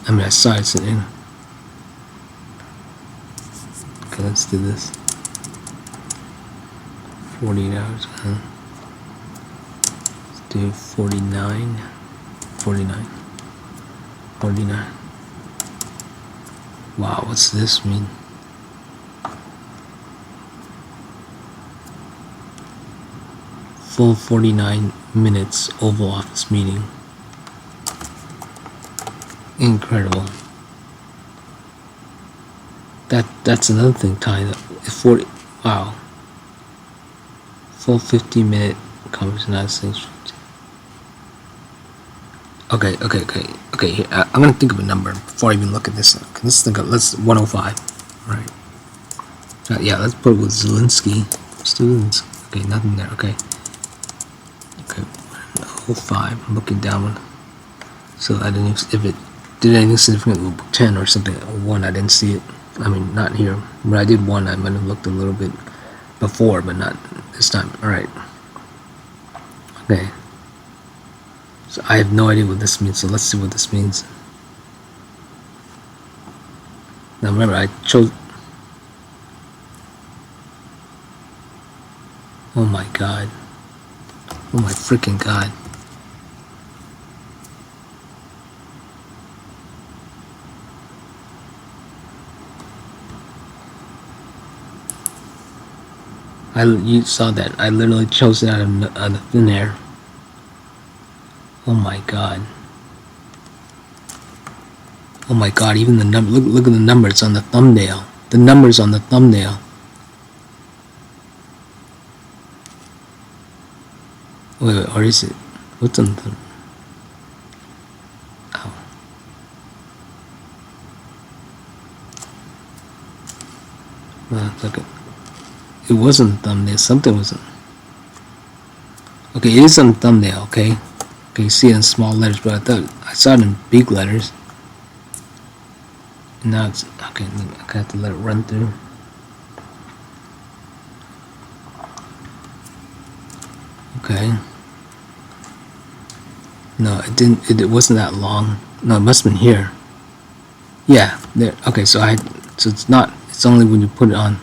I mean, I saw it's in. Okay, let's do this. 48 hours. Let's do 49. 49. Wow, what's this mean? Full 49 minutes Oval Office meeting. Incredible. That's another thing tied up. 40. Wow. Full 50-minute conversation. Okay. Here, I'm gonna think of a number before I even look at this. Let's think of 105. All right. Yeah, let's put it with Zelensky. Students. Okay, nothing there. Okay. 105. I'm looking down. So I didn't if it did anything significant with book 10 or something. 1, I didn't see it. I mean, not here. When I did 1, I might have looked a little bit before, but not this time. All right. Okay. So I have no idea what this means. So let's see what this means. Now remember, I chose. Oh my God. Oh my freaking God. You saw that. I literally chose it out of thin air. Oh my God. Oh my God, even the number, look at the numbers on the thumbnail. The numbers on the thumbnail. Wait, or is it? What's on the... Oh. Look at... It wasn't thumbnail, something wasn't... Okay, it is on thumbnail, okay? Okay, you see it in small letters, but I thought I saw it in big letters. And now it's... Okay, I have to let it run through. Okay. No, it didn't. It wasn't that long. No, it must have been here. Yeah, there. Okay, so so it's not. It's only when you put it on.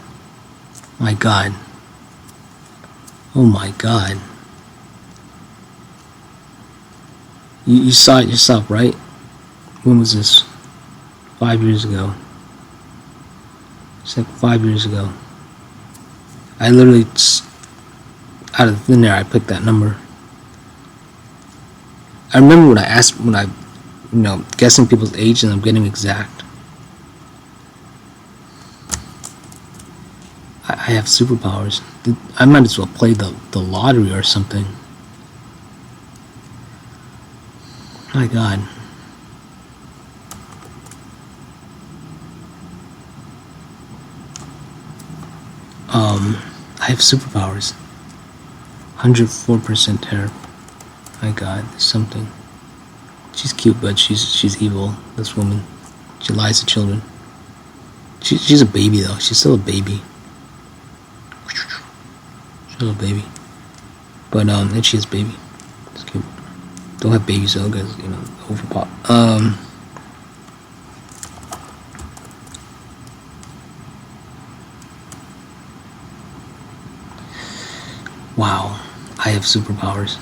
My God. Oh my God. You saw it yourself, right? When was this? 5 years ago. It's like 5 years ago. I literally, out of thin air, I picked that number. I remember when I, guessing people's age and I'm getting exact. I have superpowers. I might as well play the lottery or something. My God. I have superpowers. 104% terror. My God, there's something. She's cute, but she's evil. This woman. She lies to children. She's a baby though. She's still a baby. She's still a baby. But and she has baby. It's cute. Don't have babies though, because you know overpop. Wow, I have superpowers.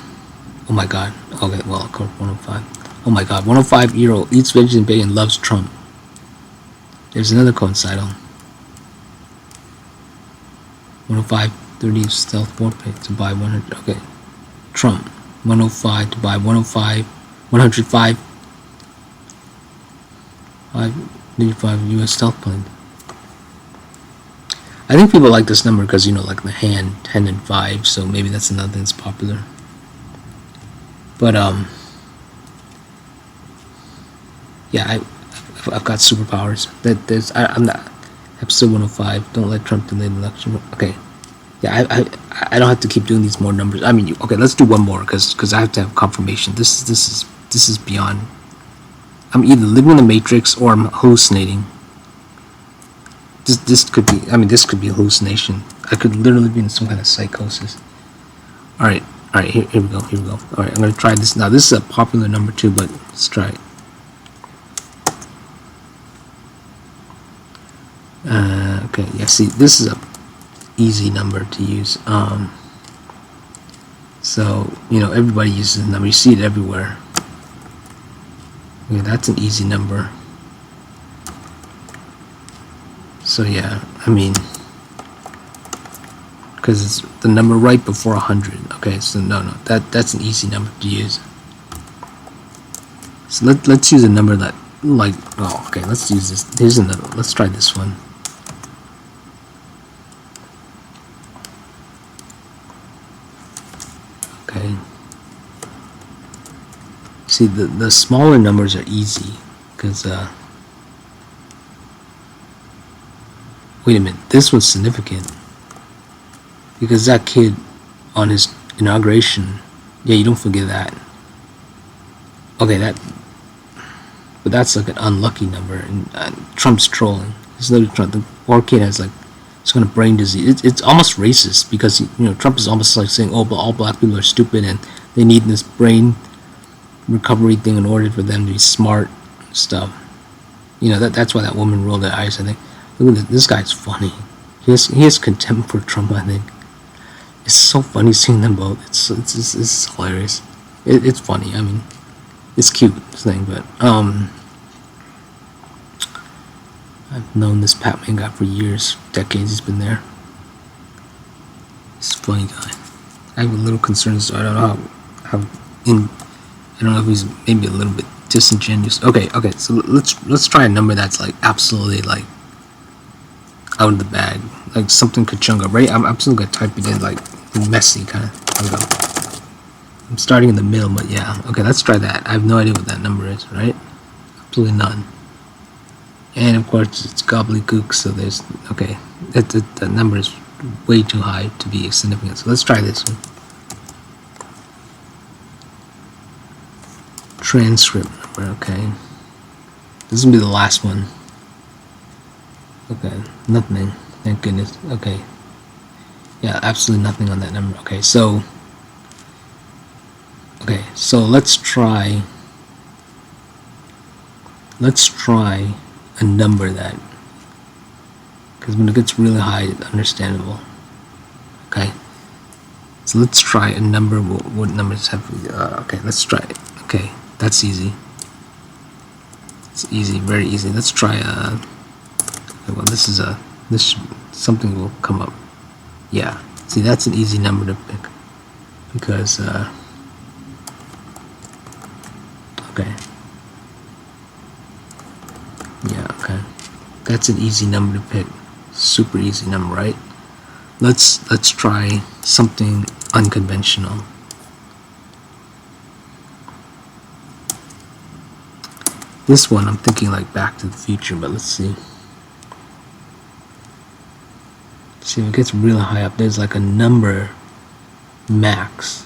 Oh my God. Okay, well, of course, 105. Oh my God, 105-year-old eats veggies and bacon and loves Trump. There's another coincidental. 105, 30 stealth warpaint to buy 100. Okay, Trump. 105 to buy 105, 105, 585 U.S. stealth plane. I think people like this number because, you know, like the hand, 10 and 5, so maybe that's another thing that's popular. But, yeah, I've got superpowers. I'm not, episode 105, don't let Trump delay the election. Okay, yeah, I don't have to keep doing these more numbers. I mean, okay, let's do one more, because I have to have confirmation. This is beyond. I'm either living in the Matrix or I'm hallucinating. This could be, I mean, this could be a hallucination. I could literally be in some kind of psychosis. Alright, here we go. Alright, I'm going to try this now. This is a popular number too, but let's try it. Okay, yeah, see, this is a easy number to use. So, you know, everybody uses the number. You see it everywhere. Yeah, that's an easy number. So yeah, I mean, because it's the number right before 100. Okay, so no, that's an easy number to use. So let's use a number that, like, oh, okay, let's use this. Here's another. Let's try this one. Okay. See, the smaller numbers are easy because wait a minute, this was significant because that kid on his inauguration, yeah, you don't forget that. Okay, but that's like an unlucky number, and Trump's trolling. It's literally Trump. The poor kid has like some kind of brain disease. It's almost racist because, you know, Trump is almost like saying, oh, but all black people are stupid and they need this brain recovery thing in order for them to be smart and stuff. You know, that's why that woman rolled her eyes, I think. Look at this guy's funny. He has contempt for Trump, I think. It's so funny seeing them both. It's hilarious. It's funny. I mean, it's cute, this thing, but I've known this Batman guy for years, decades. He's been there. He's a funny guy. I have a little concern, so I don't know I don't know if he's maybe a little bit disingenuous. Okay, so let's try a number that's like absolutely like out of the bag, like something Kachunga, right? I'm still gonna type it in like messy kind of. I'm starting in the middle, but yeah. Okay, let's try that. I have no idea what that number is, right? Absolutely none. And of course it's gobbledygook, so there's, okay, that number is way too high to be significant. So let's try this one. Transcript number, okay. This is gonna be the last one. Okay, nothing. Thank goodness. Okay. Yeah, absolutely nothing on that number. Okay, so let's try a number that, because when it gets really high, it's understandable. Okay, so let's try a number. What numbers have we? Okay, let's try it. Okay, that's easy. It's easy, very easy. Let's try well, this something will come up. Yeah, see, that's an easy number to pick because okay, yeah, okay, that's an easy number to pick. Super easy number, right? Let's try something unconventional. This one I'm thinking like Back to the Future, but let's see. See, if it gets really high up, there's like a number max.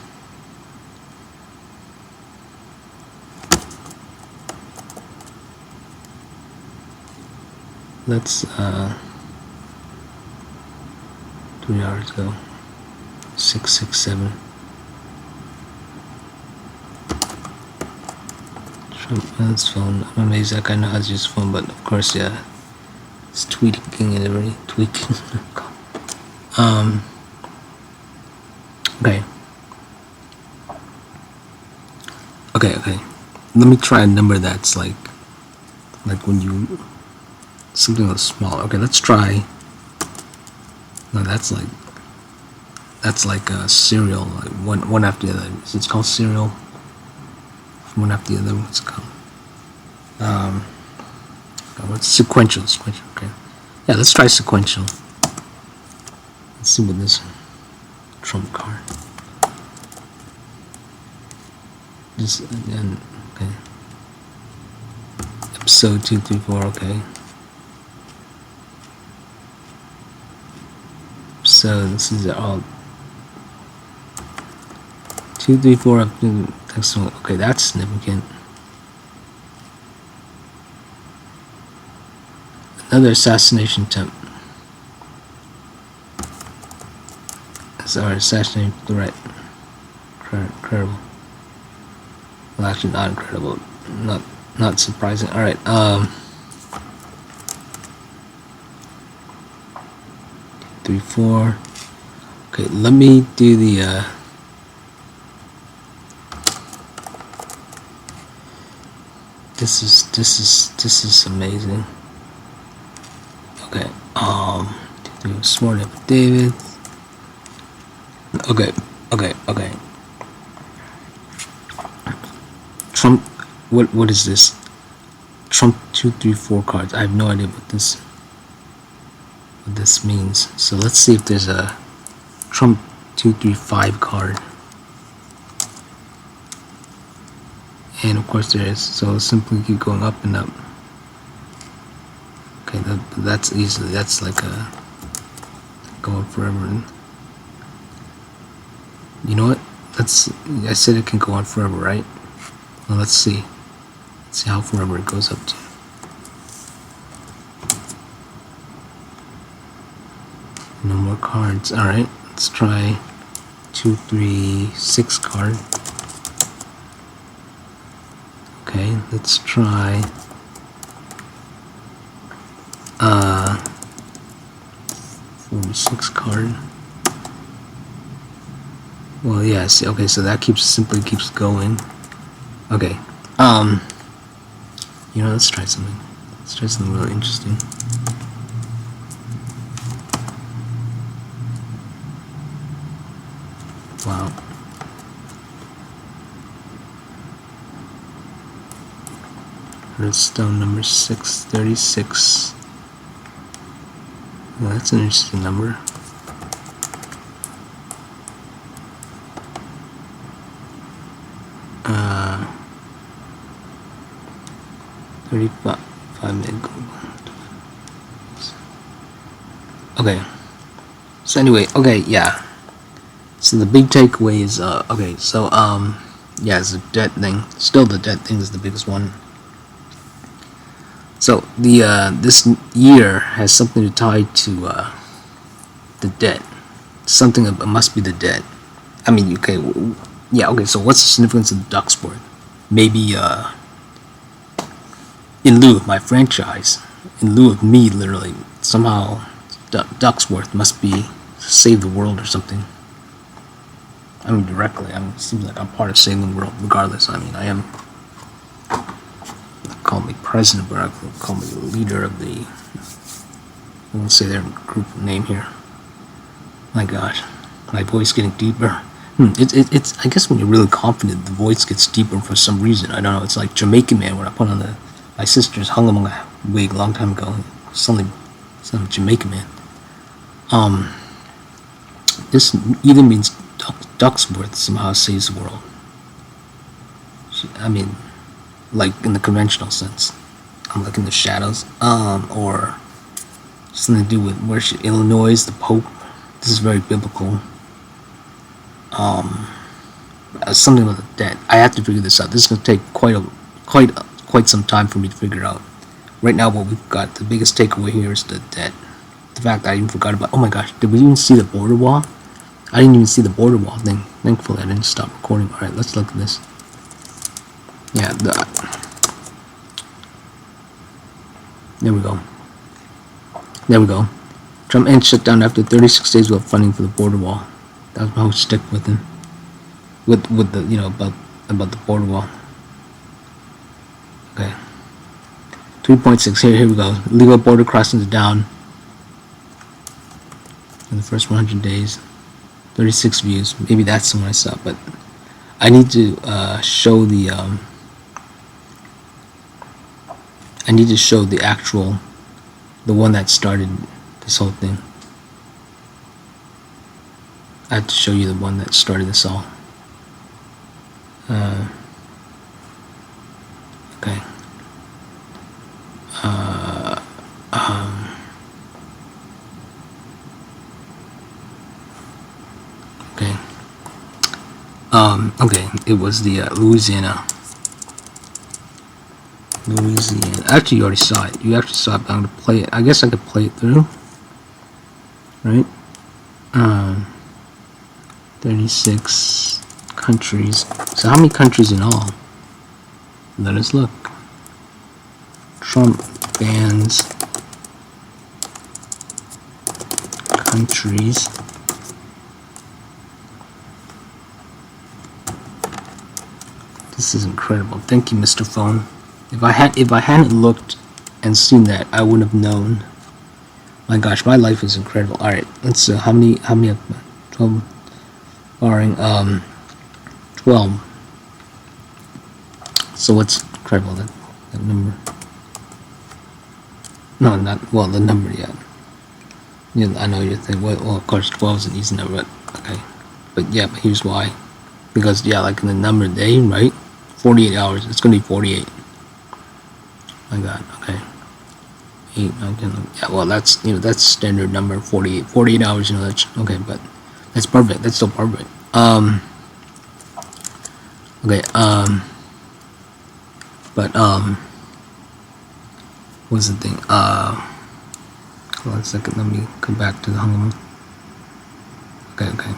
Let's 3 hours ago. 667. Trump on his phone. I'm amazed that guy knows how to use his phone, but of course, yeah, it's tweaking and everything. Tweaking. Okay. Let me try a number that's like when you something that's small. Okay, let's try. No, that's like a serial, like one after the other. It's called serial. One after the other. What's it called? What's sequential? Sequential. Okay. Yeah, let's try sequential. Let's see what this trump card. This and okay. Episode 2, 3, 4. Okay. So this is all 2, 3, 4 up to next one. Okay, that's significant. Another assassination attempt. Sorry, assassination threat. Incredible. Well, actually, not incredible. Not surprising. All right. 3, 4. Okay, let me do the. This is amazing. Okay. Do sworn affidavit. Okay. Trump. What is this? Trump 2, 3, 4 cards. I have no idea what this means. So let's see if there's a Trump 2, 3, 5 card. And of course there is. So simply keep going up and up. Okay, that's easily. That's like a going forever. You know what? I said it can go on forever, right? Well, let's see. Let's see how forever it goes up to. No more cards. Alright, let's try 2, 3, 6 card. Okay, let's try 46 card. Well, yes. Okay, so that simply keeps going. Okay. You know, let's try something. Let's try something really interesting. Wow. Redstone number 636. Well, that's an interesting number. Uh, 35 meg. Okay. So anyway, okay, yeah. So the big takeaway is okay. So yeah, it's the debt thing. Still, the debt thing is the biggest one. So the this year has something to tie to the debt. Something that must be the debt. I mean, okay, yeah, okay. So what's the significance of the duck sport? Maybe in lieu of my franchise, in lieu of me, literally somehow, Ducksworth must be save the world or something. I mean, directly. I mean, it seems like I'm part of saving the world, regardless. I mean, I am. Call me president, but I could call me leader of the. I won't say their group name here. My gosh, my voice getting deeper. It's. I guess when you're really confident, the voice gets deeper for some reason. I don't know. It's like Jamaican Man when I put on my sister's Hungamonga wig a long time ago. Suddenly, some Jamaican Man. This either means Ducksworth somehow saves the world. I mean, like in the conventional sense. I'm like in the shadows, or something to do with where Illinois, the Pope. This is very biblical. Something with the debt. I have to figure this out. This is gonna take quite some time for me to figure out. Right now, what we've got, the biggest takeaway here is the debt. The fact that I even forgot about. Oh my gosh, did we even see the border wall? I didn't even see the border wall thing. Thankfully, I didn't stop recording. All right, let's look at this. Yeah, there we go. There we go. Trump ends shutdown after 36 days without funding for the border wall. That was my whole stick with him. With the, you know, about the border wall. Okay. 3.6, here we go. Legal border crossings down in the first 100 days. 36 views. Maybe that's the one I saw, but I need to show the I need to show the actual, the one that started this whole thing. I have to show you the one that started this all. Okay. Okay. Okay. It was the Louisiana. Actually, you already saw it. You actually saw it, but I'm gonna play it. I guess I could play it through. Right? 36 countries. So how many countries in all? Let us look. Trump bans countries. This is incredible. Thank you, Mr. Phone. If I hadn't looked and seen that, I wouldn't have known. My gosh, my life is incredible. All right, let's how many 12 barring 12. So what's incredible, that number? No, not, well, the number yet. Yeah, I know you're thinking, well, of course 12 is an easy number, but okay. But yeah, but here's why. Because yeah, like in the number day, right? 48 hours. It's gonna be 48. My God. Okay. 8, 9, 10. Yeah. Well, that's, you know, that's standard number. 48. 48 hours. You know, that's okay. But that's perfect. That's still perfect. Okay. But what's the thing? Hold on a second. Let me come back to the home. Okay. Okay.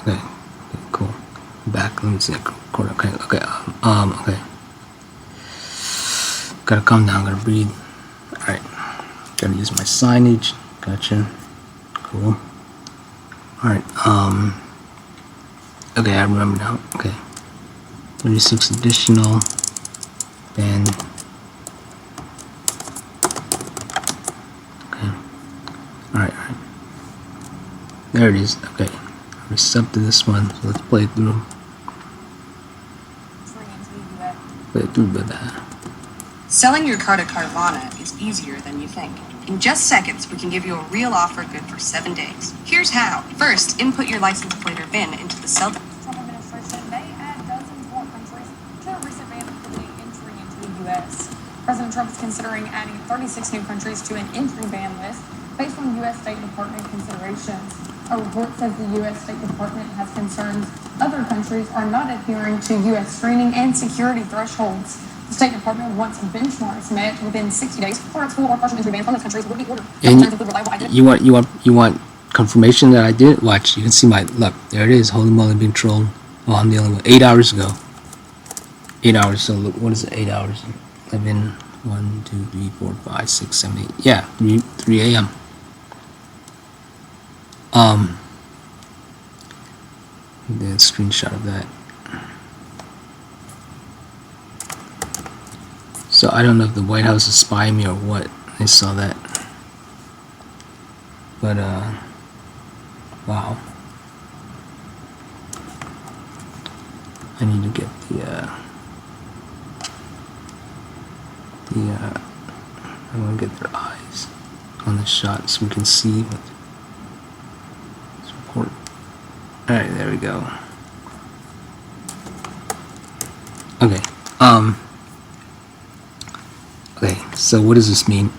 Okay, cool. Back, let me see. Okay, okay, okay. Gotta calm down, gotta breathe. Alright. Gotta use my signage. Gotcha. Cool. Alright, okay, I remember now. Okay. 36 additional. Then. Okay. Alright, alright. There it is. Okay. I subbed to this one, so let's play it through. Play it through with that. Selling your car to Carvana is easier than you think. In just seconds, we can give you a real offer good for 7 days. Here's how. First, input your license plate or VIN into the Trump administration may add dozens more countries to a recent ban prohibiting entry into the U.S. President Trump is considering adding 36 new countries to an entry ban list based on U.S. State Department considerations. A report says the U.S. State Department has concerns other countries are not adhering to U.S. screening and security thresholds. The State Department wants benchmarks met within 60 days before its full or partial entry ban from those countries would be ordered. And you want confirmation that I did? Watch, you can see my look. There it is. Holy moly, being trolled. Oh, I'm the only one. 8 hours ago. 8 hours. So look, what is it? 8 hours. 11, 1, 2, 3, 4, 5, 6, 7, 8. Yeah, 3 a.m. The screenshot of that. So I don't know if the White House is spying me or what. I saw that. But wow. I need to get I want to get their eyes on the shot so we can see what this report. Alright, there we go. Okay, okay, so what does this mean?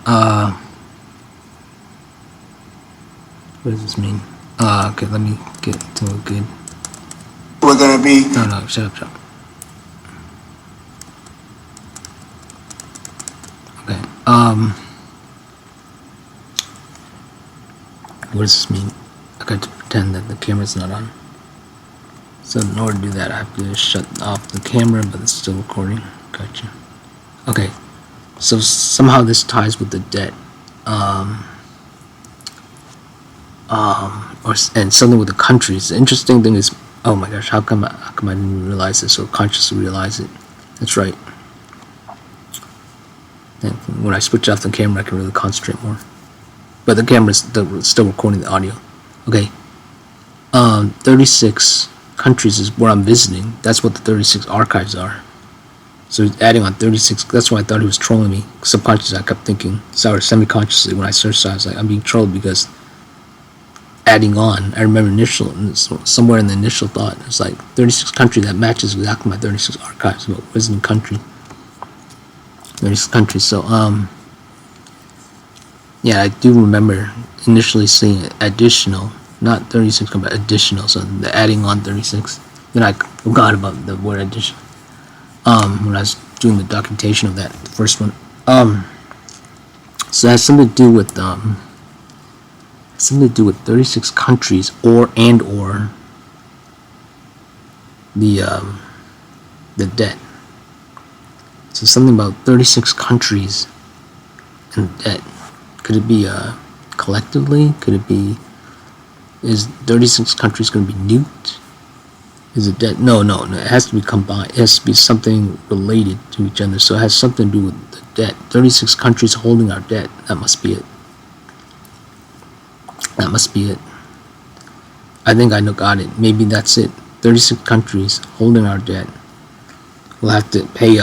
What does this mean? Okay, let me get to a good... We're gonna be. No, shut up. Okay, what does this mean? I got to pretend that the camera's not on. So in order to do that, I have to shut off the camera, but it's still recording. Gotcha. Okay, so somehow this ties with the debt. And something with the countries. The interesting thing is, oh my gosh, how come I didn't realize this or consciously realize it? That's right. And when I switch off the camera, I can really concentrate more. But the camera's still recording the audio. Okay. 36 countries is where I'm visiting. That's what the 36 archives are. So he's adding on 36. That's why I thought he was trolling me. Subconsciously, I kept thinking, sorry, semi-consciously, when I searched, I was like, I'm being trolled because adding on, I remember somewhere in the initial thought, it's like 36 country, that matches exactly my 36 archives, but visiting country. 36 countries. So, yeah, I do remember initially seeing additional, not 36, but additional, so the adding on 36. Then I forgot about the word addition. When I was doing the documentation of that, the first one. So it has something to do with, 36 countries or the debt. So something about 36 countries and debt. Could it be collectively? Could it be, is 36 countries going to be nuked? Is it debt? No, it has to be combined. It has to be something related to each other. So it has something to do with the debt. 36 countries holding our debt. That must be it. That must be it. I think I got it. Maybe that's it. 36 countries holding our debt will have to pay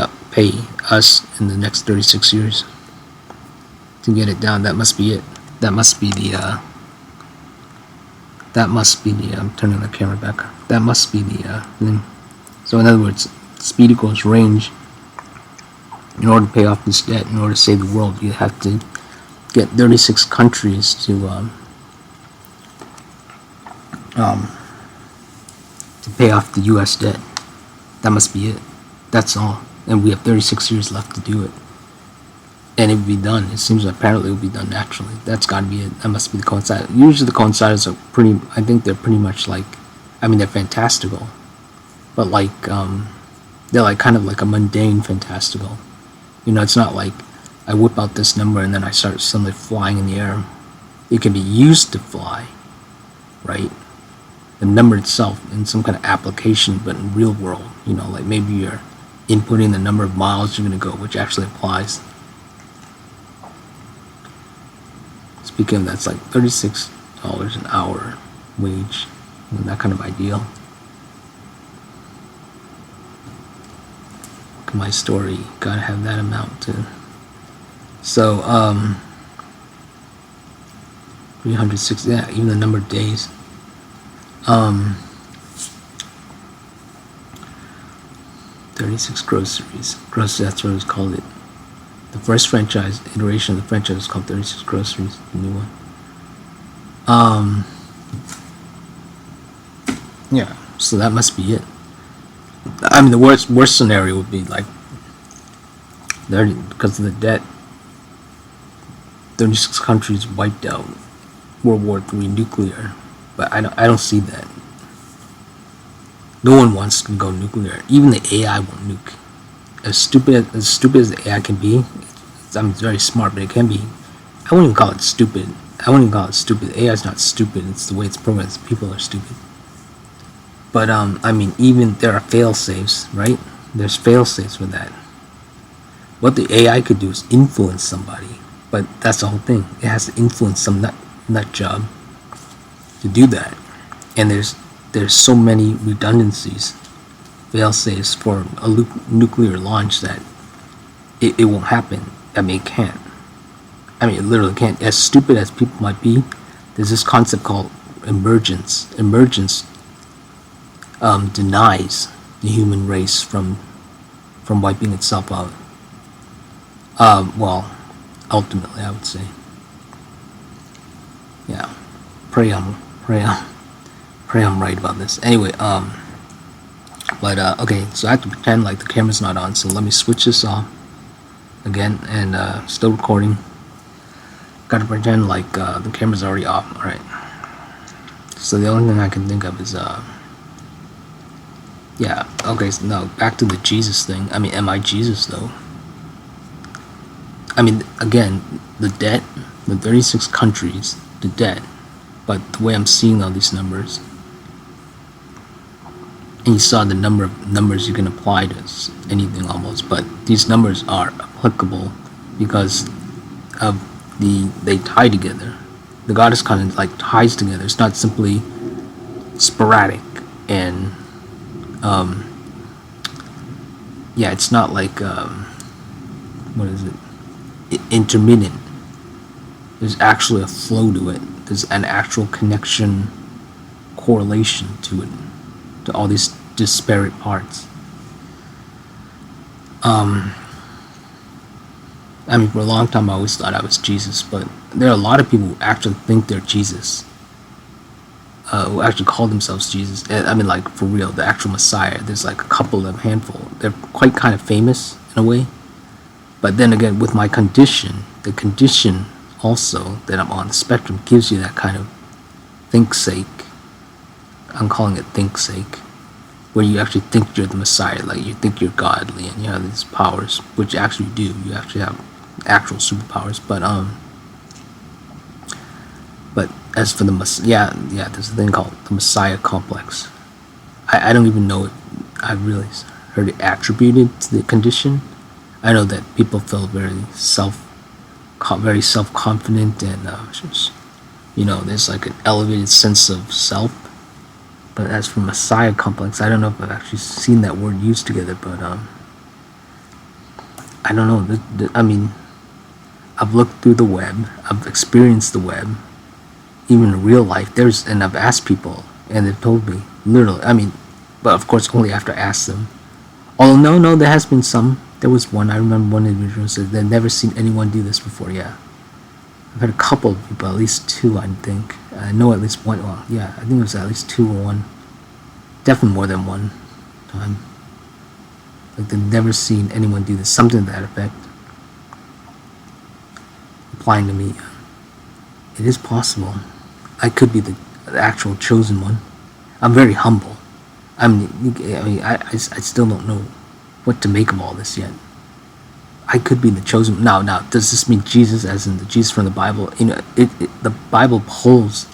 us in the next 36 years to get it down. That must be it. That must be the I'm turning the camera back. That must be the thing. So in other words, speed equals range. In order to pay off this debt, in order to save the world, you have to get 36 countries to pay off the U.S. debt. That must be it. That's all. And we have 36 years left to do it. And it would be done. It seems apparently it will be done naturally. That's got to be it. That must be the coincider. Usually the coinciders are pretty, I think they're pretty much like, I mean, they're fantastical. But like, they're like kind of like a mundane fantastical. You know, it's not like I whip out this number and then I start suddenly flying in the air. It can be used to fly, right? The number itself in some kind of application, but in real world, you know, like maybe you're inputting the number of miles you're going to go, which actually applies. Speaking of, that's like $36 an hour wage, and that kind of ideal. Look at my story, gotta have that amount too. So 360, yeah, even the number of days. 36 groceries. That's what it was called. It. The first franchise iteration of the franchise was called 36 Groceries. The new one. Yeah. So that must be it. I mean, the worst scenario would be like, because of the debt, 36 countries wiped out. World War III nuclear. But I don't see that. No one wants to go nuclear. Even the AI won't nuke. As stupid as the AI can be, it's very smart, but it can be. I wouldn't even call it stupid. AI is not stupid. It's the way it's programmed. People are stupid. But I mean, even there are fail-safes, right? There's fail-safes for that. What the AI could do is influence somebody, but that's the whole thing. It has to influence some nut job to do that, and there's so many redundancies, fail-safes for a nuclear launch that it won't happen. I mean, it can't. I mean, it literally can't. As stupid as people might be, there's this concept called emergence. Emergence denies the human race from wiping itself out. Well, ultimately, I would say. Yeah, pray I'm right about this. Anyway, okay, so I have to pretend like the camera's not on. So let me switch this off again, and still recording. Gotta pretend like the camera's already off. All right. So the only thing I can think of is yeah. Okay. So no, back to the Jesus thing. I mean, am I Jesus though? I mean, again, the debt, the 36 countries, the debt, but the way I'm seeing all these numbers, and you saw the number of numbers you can apply to anything almost, but these numbers are applicable because of they tie together. The goddess kind of like ties together. It's not simply sporadic and yeah, it's not like what is it? Intermittent. There's actually a flow to it. There's an actual connection, correlation to it, to all these disparate parts. I mean, for a long time I always thought I was Jesus, but there are a lot of people who actually think they're Jesus, who actually call themselves Jesus. I mean, like, for real, the actual Messiah. There's like a couple of them, handful. They're quite kind of famous in a way. But then again, with my condition, the condition also that I'm on the spectrum gives you that kind of think sake. I'm calling it think sake, where you actually think you're the Messiah, like you think you're godly and you have these powers, which you actually do. You actually have actual superpowers. But as for the yeah, there's a thing called the Messiah complex. I don't even know it. I've really heard it attributed to the condition. I know that people feel very self-confident and just, you know, there's like an elevated sense of self. But as for Messiah complex, I don't know if I've actually seen that word used together, but I don't know. I mean, I've looked through the web, I've experienced the web, even in real life. And I've asked people, and they've told me, literally. I mean, but of course only after I asked them. Although no, there has been some. There was one, I remember one individual said they've never seen anyone do this before. Yeah, I've had a couple of people, at least two, I think. I know at least one. Well, yeah, I think it was at least two or one. Definitely more than one time. Like they've never seen anyone do this. Something to that effect. Applying to me. It is possible. I could be the actual chosen one. I'm very humble. I still don't know what to make of all this yet. I could be the chosen. Now, does this mean Jesus, as in the Jesus from the Bible? You know, the Bible pulls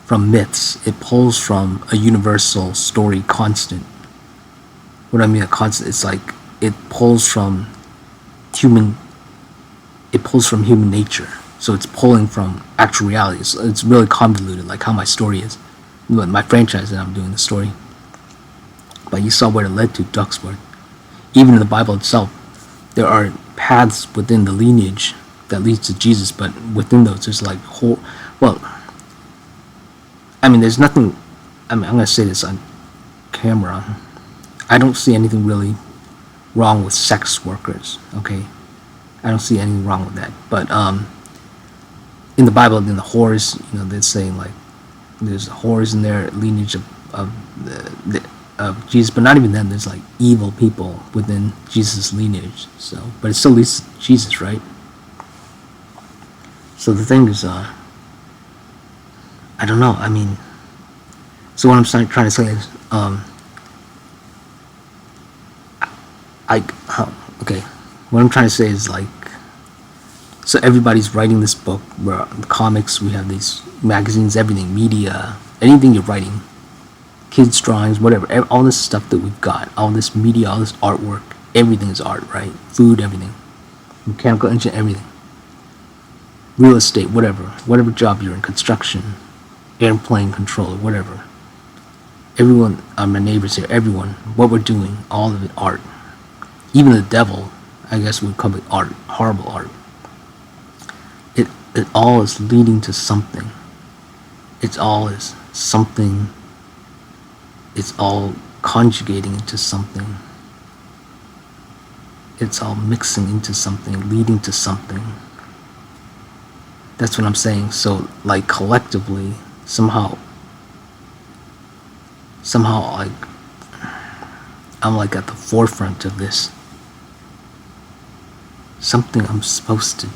from myths. It pulls from a universal story constant. What I mean, a constant, it's like it pulls from human nature. So it's pulling from actual reality. It's really convoluted, like how my story is. My franchise that I'm doing the story. But you saw where it led to, Duxworth. Even in the Bible itself, there are paths within the lineage that leads to Jesus, but within those there's like there's nothing. I'm going to say this on camera. I don't see anything really wrong with sex workers, okay? I don't see anything wrong with that. But in the Bible, in the whores, you know, they're saying like there's whores in their lineage of Jesus, but not even then. There's like evil people within Jesus' lineage. So, but it still leads to Jesus, right? So the thing is, I don't know. I mean, so what I'm trying to say is, okay. What I'm trying to say is like, so everybody's writing this book. Where the comics, we have these magazines, everything, media, anything you're writing. Kids' drawings, whatever, all this stuff that we've got, all this media, all this artwork, everything is art, right? Food, everything. Mechanical engineering, everything. Real estate, whatever job you're in, construction, airplane control, whatever. Everyone, my neighbors here, everyone, what we're doing, all of it art. Even the devil, I guess we'd call it art, horrible art. It all is leading to something. It all is something. It's all conjugating into something. It's all mixing into something, leading to something. That's what I'm saying. So like collectively, somehow like I'm like at the forefront of this. Something I'm supposed to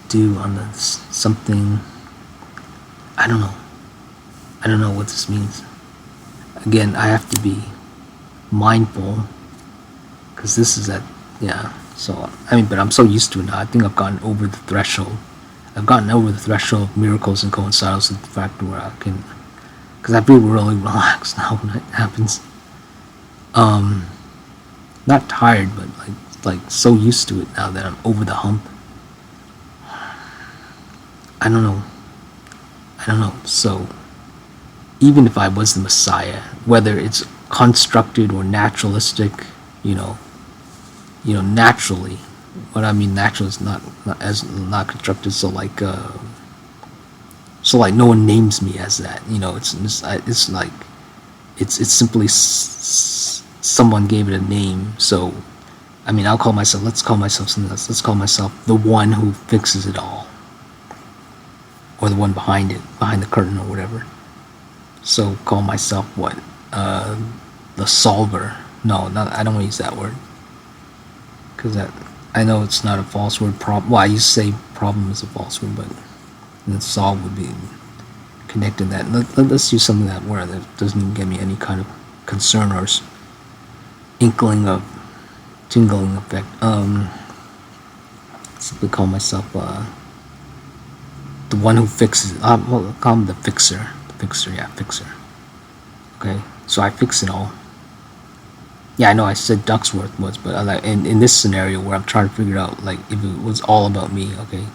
do on this, something, I don't know what this means. Again, I have to be mindful, because this is so, I mean, but I'm so used to it now. I think I've gotten over the threshold. I've gotten over the threshold of miracles and coincidences with the fact where I can, because I feel really relaxed now when it happens. Not tired, but like so used to it now that I'm over the hump. I don't know. So even if I was the Messiah, whether it's constructed or naturalistic, naturally. What I mean natural is not constructed. So like no one names me as that. It's like it's simply someone gave it a name. So I mean, let's call myself something else. Let's call myself the one who fixes it all, or the one behind the curtain, or whatever. So call myself what? The solver. No, I don't want to use that word, because I know it's not a false word. Well, I used to say problem is a false word, but then solve would be connected that. Let's use something that word that doesn't give me any kind of concern or inkling of tingling effect. Simply call myself the one who fixes it. Well, call him the fixer. Fixer. Okay, so I fix it all. Yeah, I know I said Ducksworth was, but in this scenario where I'm trying to figure out like if it was all about me. Okay,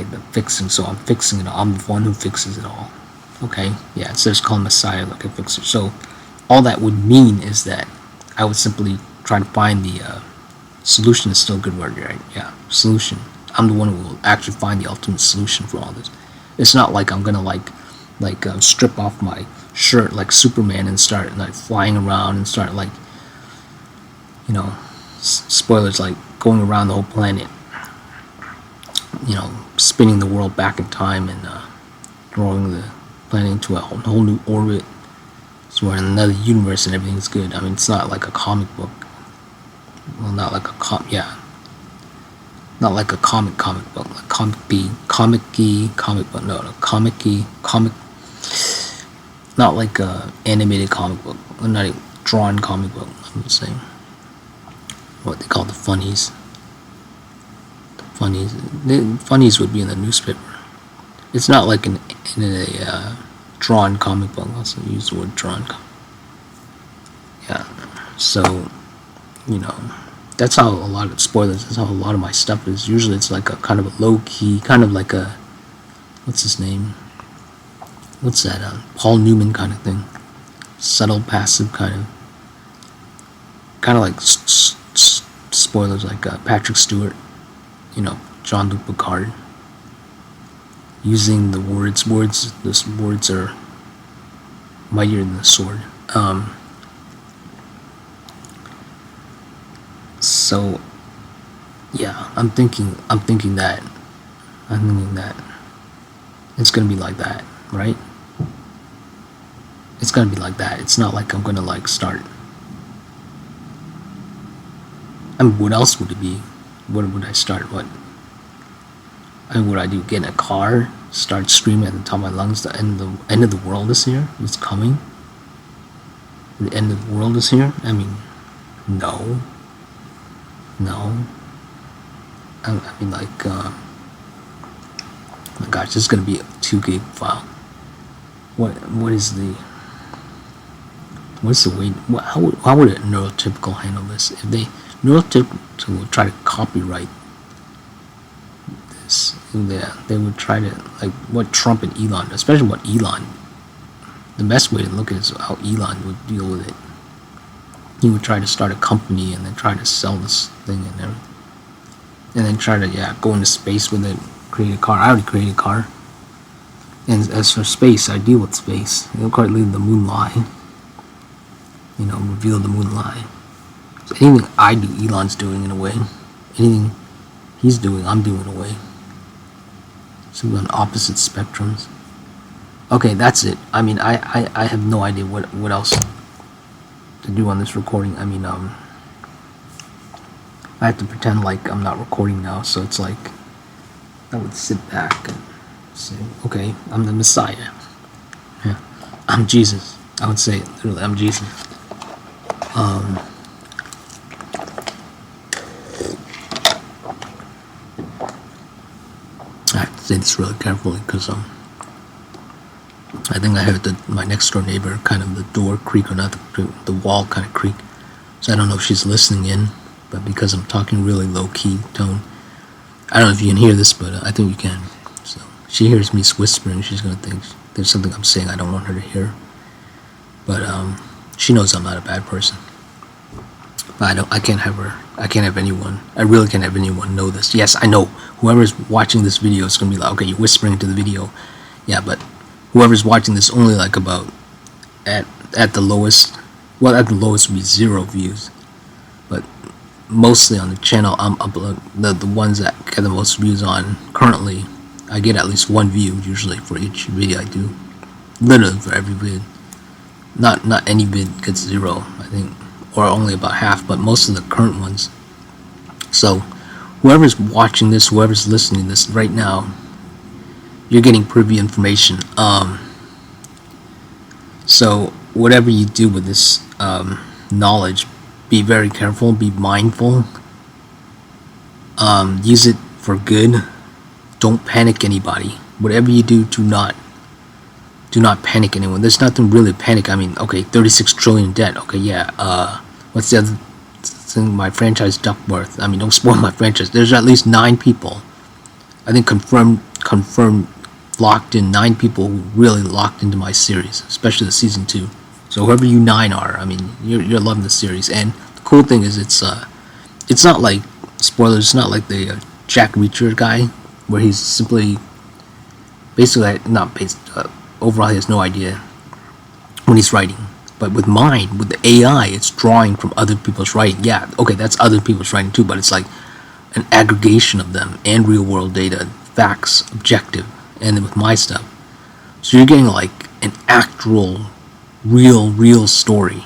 the fixing. So I'm fixing it all. I'm the one who fixes it all. Okay, yeah. Instead of calling Messiah like a fixer. So all that would mean is that I would simply try to find the solution. Is still a good word, right? Yeah, solution. I'm the one who will actually find the ultimate solution for all this. It's not like I'm gonna strip off my shirt like Superman and start like flying around and start like, spoilers, like going around the whole planet, spinning the world back in time and throwing the planet into a whole new orbit. So we're in another universe and everything's good. I mean, it's not like a comic book. Well, not like a comic book, like comic book. No, comic. Not like a animated comic book, or not a drawn comic book. I'm just saying what they call the funnies. The funnies would be in the newspaper. It's not like in a drawn comic book. Also use the word drawn. Yeah. So that's how a lot of spoilers. That's how a lot of my stuff is. Usually it's like a kind of a low key, kind of like a what's his name? What's that? Paul Newman kind of thing. Subtle, passive kind of like spoilers, like Patrick Stewart, Jean-Luc Picard. Using the words. Those words are mightier than the sword. So, yeah, I'm thinking that it's gonna be like that, right? It's gonna be like that. It's not like I'm gonna like start. I mean, what else would it be? What would I start? What? I mean, what would I do? Get in a car, start screaming at the top of my lungs. The end of the world is here. It's coming. The end of the world is here. I mean, no. I mean, like, oh my gosh, this is gonna be a 2 gig file. What's the way? How would a neurotypical handle this? If neurotypical would try to copyright this, they would try to, like, what Trump and Elon, especially what Elon. The best way to look at it is how Elon would deal with it. He would try to start a company and then try to sell this thing and everything. And then try to, go into space with it, create a car. I already created a car. And as for space, I deal with space. I don't quite leave the moon lie. You know, reveal the moon lie. So anything I do, Elon's doing in a way. Anything he's doing, I'm doing in a way. So we're on opposite spectrums. Okay, that's it. I mean, I have no idea what else to do on this recording. I mean, I have to pretend like I'm not recording now, so it's like I would sit back and say, okay, I'm the Messiah. Yeah, I'm Jesus. I would say, literally, I'm Jesus. I have to say this really carefully because I think I heard my next door neighbor, kind of the door creak, or not the wall kind of creak. So I don't know if she's listening in, but because I'm talking really low key tone, I don't know if you can hear this, but I think you can. So she hears me whispering, she's gonna think there's something I'm saying I don't want her to hear. But she knows I'm not a bad person. But I can't have anyone. I really can't have anyone know this. Yes, I know whoever's watching this video is gonna be like, okay, you're whispering to the video. Yeah, but whoever's watching this only like about at the lowest, well, at the lowest would be 0 views. But mostly on the channel, I'm upload the ones that get the most views on currently. I get at least 1 view usually for each video I do. Literally for every vid. Not any vid gets 0, I think, or only about half, but most of the current ones. So whoever's watching this, whoever's listening to this right now, you're getting privy information. So whatever you do with this knowledge, be very careful, be mindful, use it for good. Don't panic anybody. Whatever you do, do not panic anyone. There's nothing really to panic. I mean, okay, 36 trillion debt. Okay, yeah. What's the other thing? My franchise Duckworth. I mean, don't spoil my franchise. There's at least 9 people, I think, confirmed, locked in. 9 people really locked into my series, especially the season 2. So whoever you 9 are, I mean, you're loving the series. And the cool thing is, it's not like, spoilers, it's not like the Jack Reacher guy, where he's simply, basically, overall he has no idea when he's writing. But with mine, with the AI, it's drawing from other people's writing. Yeah, okay, that's other people's writing too, but it's like an aggregation of them and real world data, facts, objective, and then with my stuff. So you're getting like an actual, real story.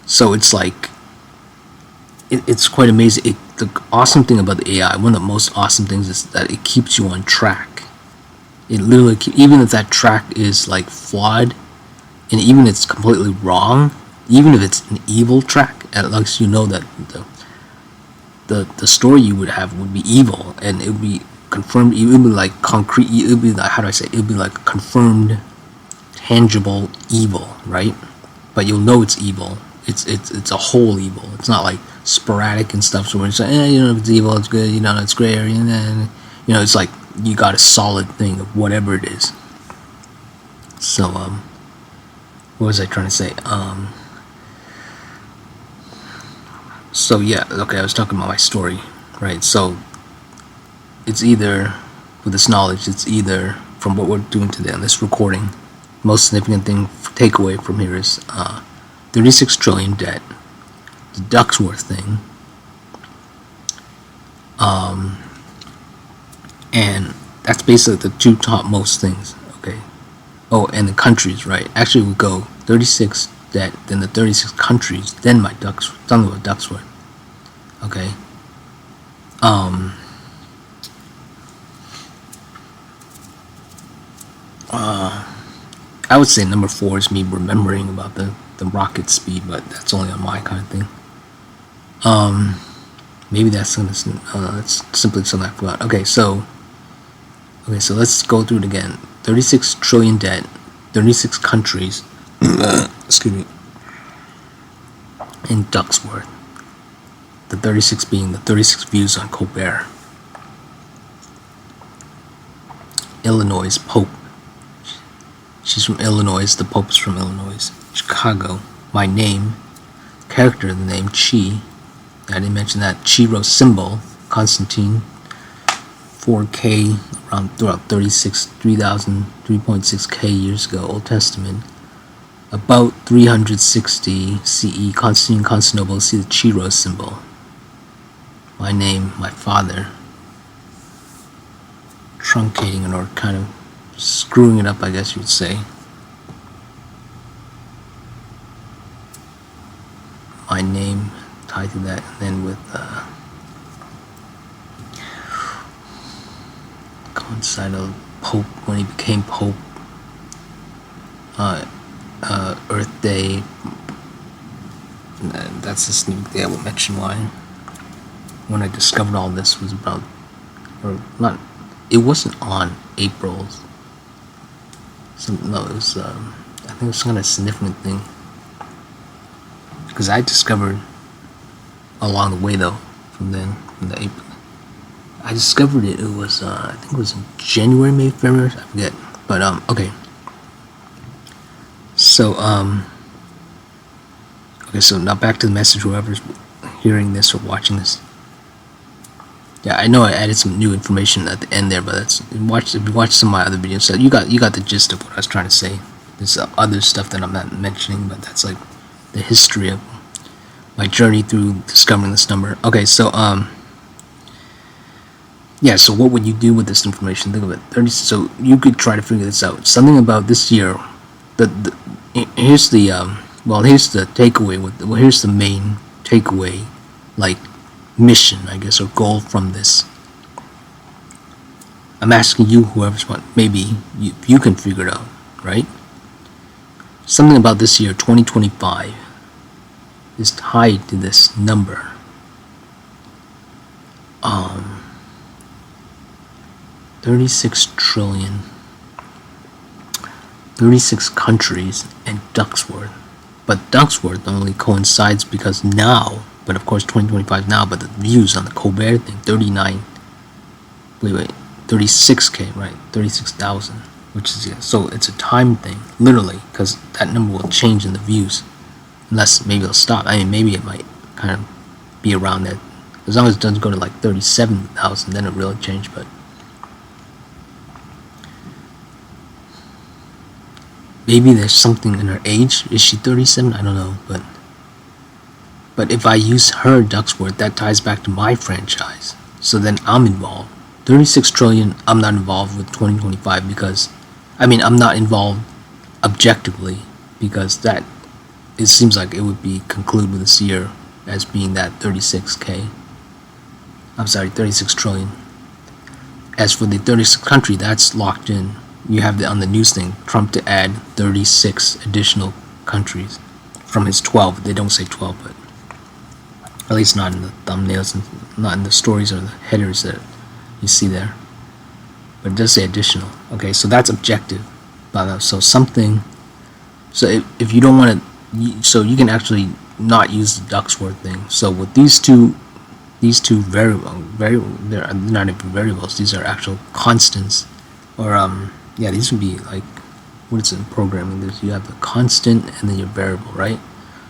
So it's like, it's quite amazing. The awesome thing about the AI, one of the most awesome things, is that it keeps you on track. It literally, even if that track is like flawed, and even if it's completely wrong, even if it's an evil track, at least you know that the story you would have would be evil, and it would be confirmed. It would be like concrete. It would be like, how do I say? It would be like confirmed, tangible evil, right? But you'll know it's evil. It's a whole evil. It's not like sporadic and stuff. So when it's like, you know, if it's evil, it's good. You know, it's gray area, and then, you know, it's like you got a solid thing of whatever it is. So what was I trying to say? So yeah, okay, I was talking about my story, right? So it's either, with this knowledge, it's either, from what we're doing today on this recording, most significant thing, takeaway from here is 36 trillion debt, the Ducksworth thing, and that's basically the 2 top most things. Okay. Oh, and the countries, right? Actually, we go 36 debt, then the 36 countries, then my something about Ducksworth. Okay. I would say number 4 is me remembering about the rocket speed, but that's only on my kind of thing. Maybe that's simply something I forgot. Okay, so let's go through it again. 36 trillion debt, 36 countries, excuse me, in Ducksworth. The 36 being the 36 views on Colbert. Illinois, Pope. She's from Illinois, the Pope's from Illinois. Chicago, my name, character of the name, Chi. I didn't mention that. Chi-Rho symbol, Constantine. 4K around throughout 3.6K years ago, Old Testament. About 360 CE, Constantinople, see the Chi symbol. My name, my father. Truncating it, or kind of screwing it up, I guess you would say. My name tied to that, and then with coincide of Pope when he became Pope. Earth Day. That's this new day. I will mention why. When I discovered all this was about, or not. It wasn't on April's. No, it was. I think it was some kind of significant thing. Because I discovered along the way, though, from the April. I discovered it. It was. I think it was in January, maybe February. I forget. But okay. So okay. So now back to the message. Whoever's hearing this or watching this. Yeah, I know I added some new information at the end there, but that's if you watch some of my other videos, so you got the gist of what I was trying to say. There's other stuff that I'm not mentioning, but that's like the history of my journey through discovering this number. Okay, so yeah, so what would you do with this information? Think of it. So you could try to figure this out. Something about this year. Here's the here's the takeaway. Here's the main takeaway, like mission, I guess, or goal from this. I'm asking you, whoever's what, maybe you can figure it out, right? Something about this year, 2025, is tied to this number. 36 trillion, 36 countries, and Ducksworth. But Ducksworth only coincides because now, but of course 2025 now, but the views on the Colbert thing, 36K, right? 36,000, which is, yeah, so it's a time thing, literally, because that number will change in the views, unless maybe it'll stop. I mean, maybe it might kind of be around that, as long as it doesn't go to like 37,000, then it really change. But maybe there's something in her age. Is she 37? I don't know, but if I use her Ducksworth, that ties back to my franchise. So then I'm involved. 36 trillion, I'm not involved with 2025 because, I mean, I'm not involved objectively because that, it seems like it would be conclude with this year as being that 36K. I'm sorry, 36 trillion. As for the 36th country, that's locked in. You have on the news thing, Trump to add 36 additional countries from his 12. They don't say 12, but at least not in the thumbnails and not in the stories or the headers that you see there. But it does say additional. Okay, so that's objective. So something. So if you don't want to, so you can actually not use the Ducksworth thing. So with these two they're not even variables. These are actual constants, or yeah, these would be like, what is it in programming? You have the constant and then your variable, right?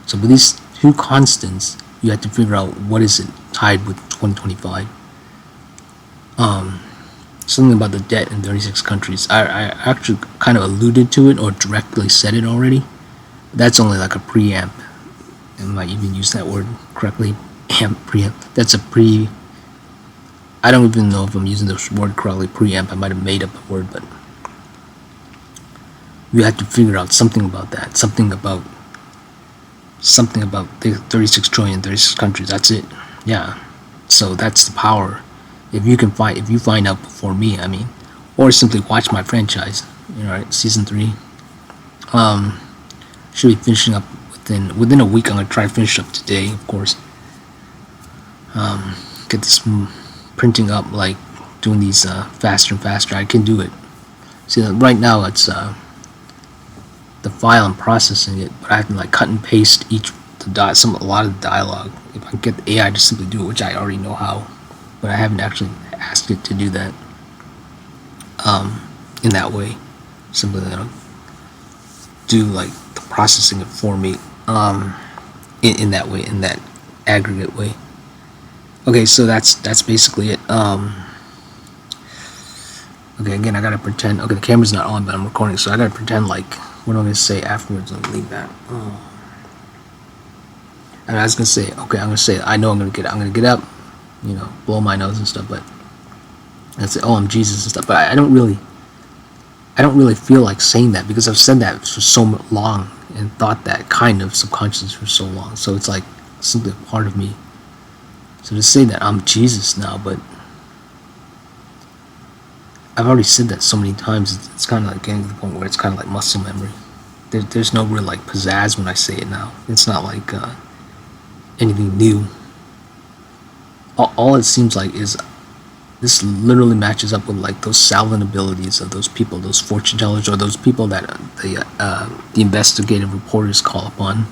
So with these two constants, you have to figure out what is it tied with 2025. Something about the debt in 36 countries. I actually kind of alluded to it or directly said it already. That's only like a preamp. I might even use that word correctly. Preamp. That's a pre. I don't even know if I'm using this word correctly. Preamp. I might have made up a word, but you have to figure out something about that. Something about the 36 trillion, 36 countries. That's it. Yeah. So that's the power. If you find out before me, I mean, or simply watch my franchise. You know, right? Season 3. Should be finishing up within a week. I'm gonna try to finish up today, of course. Get this printing up, like doing these faster and faster. I can do it. See, right now it's the file and processing it, but I have to like cut and paste a lot of the dialogue. If I can get the AI to simply do it, which I already know how, but I haven't actually asked it to do that in that way. Simply do like the processing it for me in that way, in that aggregate way. Okay, so that's basically it. Okay, again, I gotta pretend. Okay, the camera's not on, but I'm recording, so I gotta pretend like, what am I gonna say afterwards? Let me leave that. Oh. And I was gonna say, okay, I'm gonna say, I know I'm gonna get up, you know, blow my nose and stuff, but I say, oh, I'm Jesus and stuff. But I don't really feel like saying that, because I've said that for so long and thought that kind of subconsciously for so long. So it's like simply a part of me. So to say that I'm Jesus now, but I've already said that so many times, it's kind of like getting to the point where it's kind of like muscle memory. There's no real like pizzazz when I say it now. It's not like anything new. All it seems like is this literally matches up with like those Salvin abilities of those people, those fortune tellers, or those people that the investigative reporters call upon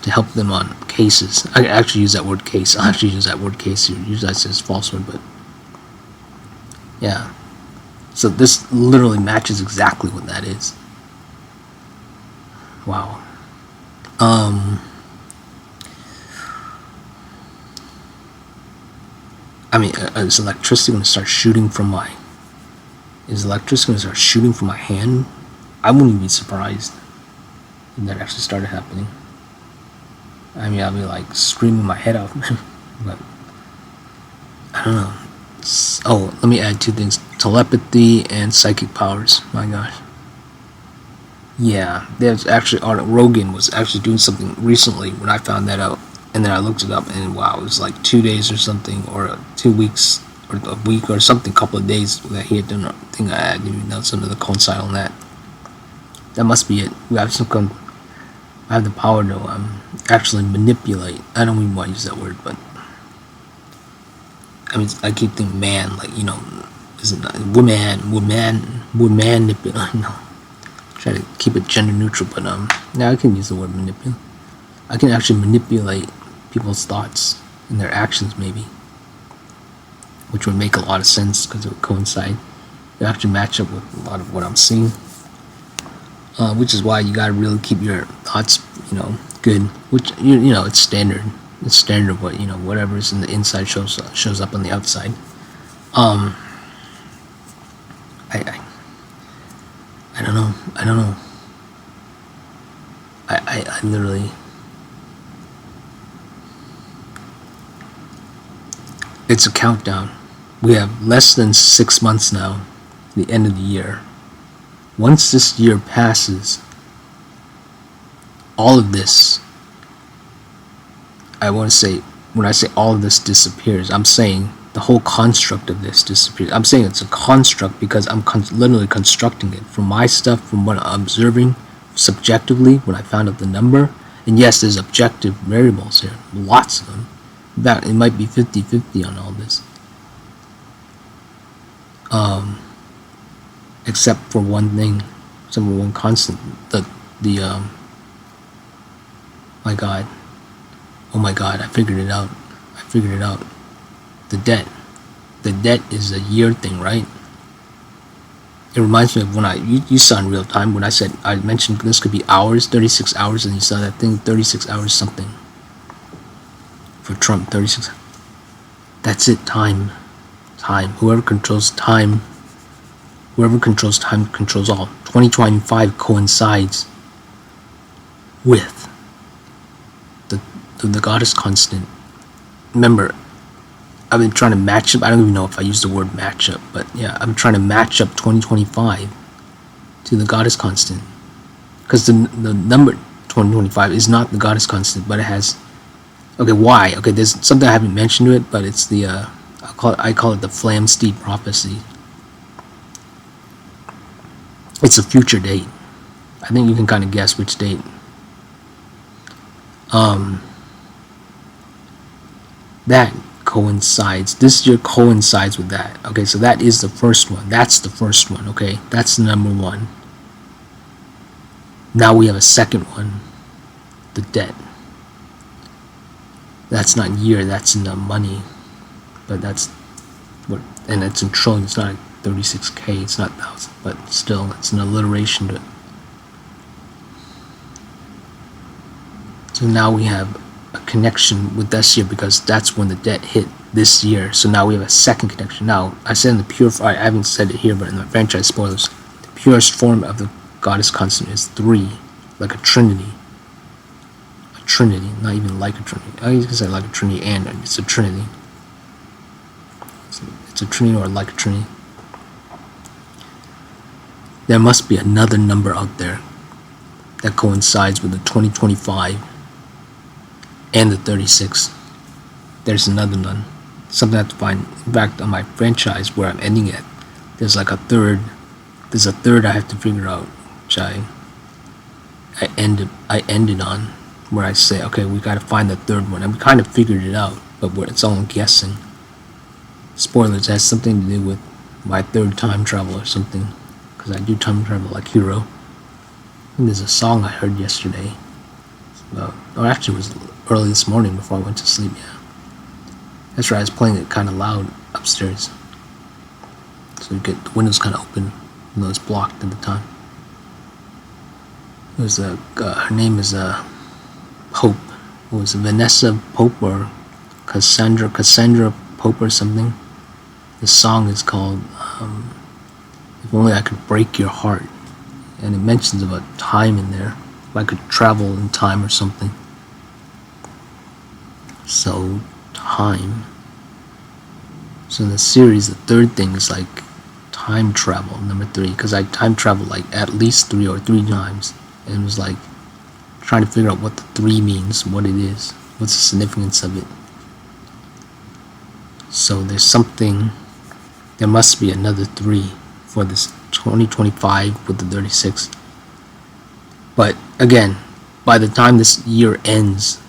to help them on cases. I actually use that word case. I actually use that word case here. Usually I say it's false word, but yeah. So this literally matches exactly what that is. Wow. I mean, is electricity going to start shooting from my... Is electricity going to start shooting from my hand? I wouldn't even be surprised if that actually started happening. I mean, I'll be like screaming my head off. But I don't know. Oh, let me add two things. Telepathy and psychic powers. My gosh. Yeah, there's actually... Rogan was actually doing something recently when I found that out. And then I looked it up, and wow, it was like 2 days or something, or 2 weeks, or a week or something, couple of days that he had done. I think I didn't even know something to coincide on that. That must be it. We have I have the power to actually manipulate. I don't even want to use that word, but I mean, I keep thinking man, like, you know, is it not woman manipulate? No, try to keep it gender neutral, but yeah, I can use the word manipulate. I can actually manipulate people's thoughts and their actions, maybe, which would make a lot of sense because it would coincide. It would actually match up with a lot of what I'm seeing, which is why you gotta really keep your thoughts, you know, good. Which you know, it's standard. It's standard. What, you know, whatever is in the inside shows up on the outside. I don't know. I literally. It's a countdown. We have less than 6 months now to the end of the year. Once this year passes, all of this, I want to say, when I say all of this disappears, I'm saying the whole construct of this disappears. I'm saying it's a construct because I'm literally constructing it from my stuff, from what I'm observing subjectively when I found out the number. And yes, there's objective variables here, lots of them. That it might be 50-50 on all this, except for one thing, except for one constant. My God, oh my God, I figured it out. The debt is a year thing, right? It reminds me of when you saw in real time when I mentioned this could be hours, 36 hours, and you saw that thing, 36 hours something. For Trump, 36. That's it. Time. Whoever controls time controls all. 2025 coincides with the goddess constant. Remember, I've been trying to match up. I don't even know if I used the word match up, but yeah, I'm trying to match up 2025 to the goddess constant, because the number 2025 is not the goddess constant, but it has. Okay, why? Okay, there's something I haven't mentioned to it, but it's the I call it the Flamsteed prophecy. It's a future date. I think you can kind of guess which date. That coincides. This year coincides with that. Okay, so that is the first one. That's the first one. Okay, that's the number one. Now we have a second one, the debt. That's not year, that's in the money, but that's what, and it's in trillion. It's not 36K, it's not 1,000, but still, it's an alliteration to it. So now we have a connection with this year because that's when the debt hit this year. So now we have a second connection. Now, I said in the pure, I haven't said it here, but in the franchise spoilers, the purest form of the goddess constant is 3, like a trinity. A trinity, not even like a trinity. I was gonna say like a trinity, and it's a trinity. It's a trinity or like a trinity. There must be another number out there that coincides with the 2025 and the 36. There's another one. Something I have to find. In fact, on my franchise where I'm ending it, there's like a third. There's a third I have to figure out, which I ended on, where I say, okay, we got to find the third one, and we kind of figured it out, but it's all guessing. Spoilers, it has something to do with my third time travel or something, because I do time travel like Hero. And there's a song I heard yesterday. Or actually it was early this morning before I went to sleep, yeah. That's right, I was playing it kind of loud upstairs. So you get the windows kind of open, even though it's blocked at the time. It was her name is Pope. It was Vanessa Pope or Cassandra Pope or something. The song is called If Only I Could Break Your Heart. And it mentions about time in there. If I could travel in time or something. So, time. So in the series, the third thing is like time travel, number 3. Because I time traveled like at least 3 times. And it was like trying to figure out what the 3 means, what it is. What's the significance of it. So there's something, there must be another 3 for this 2025 with the 36. But again, by the time this year ends,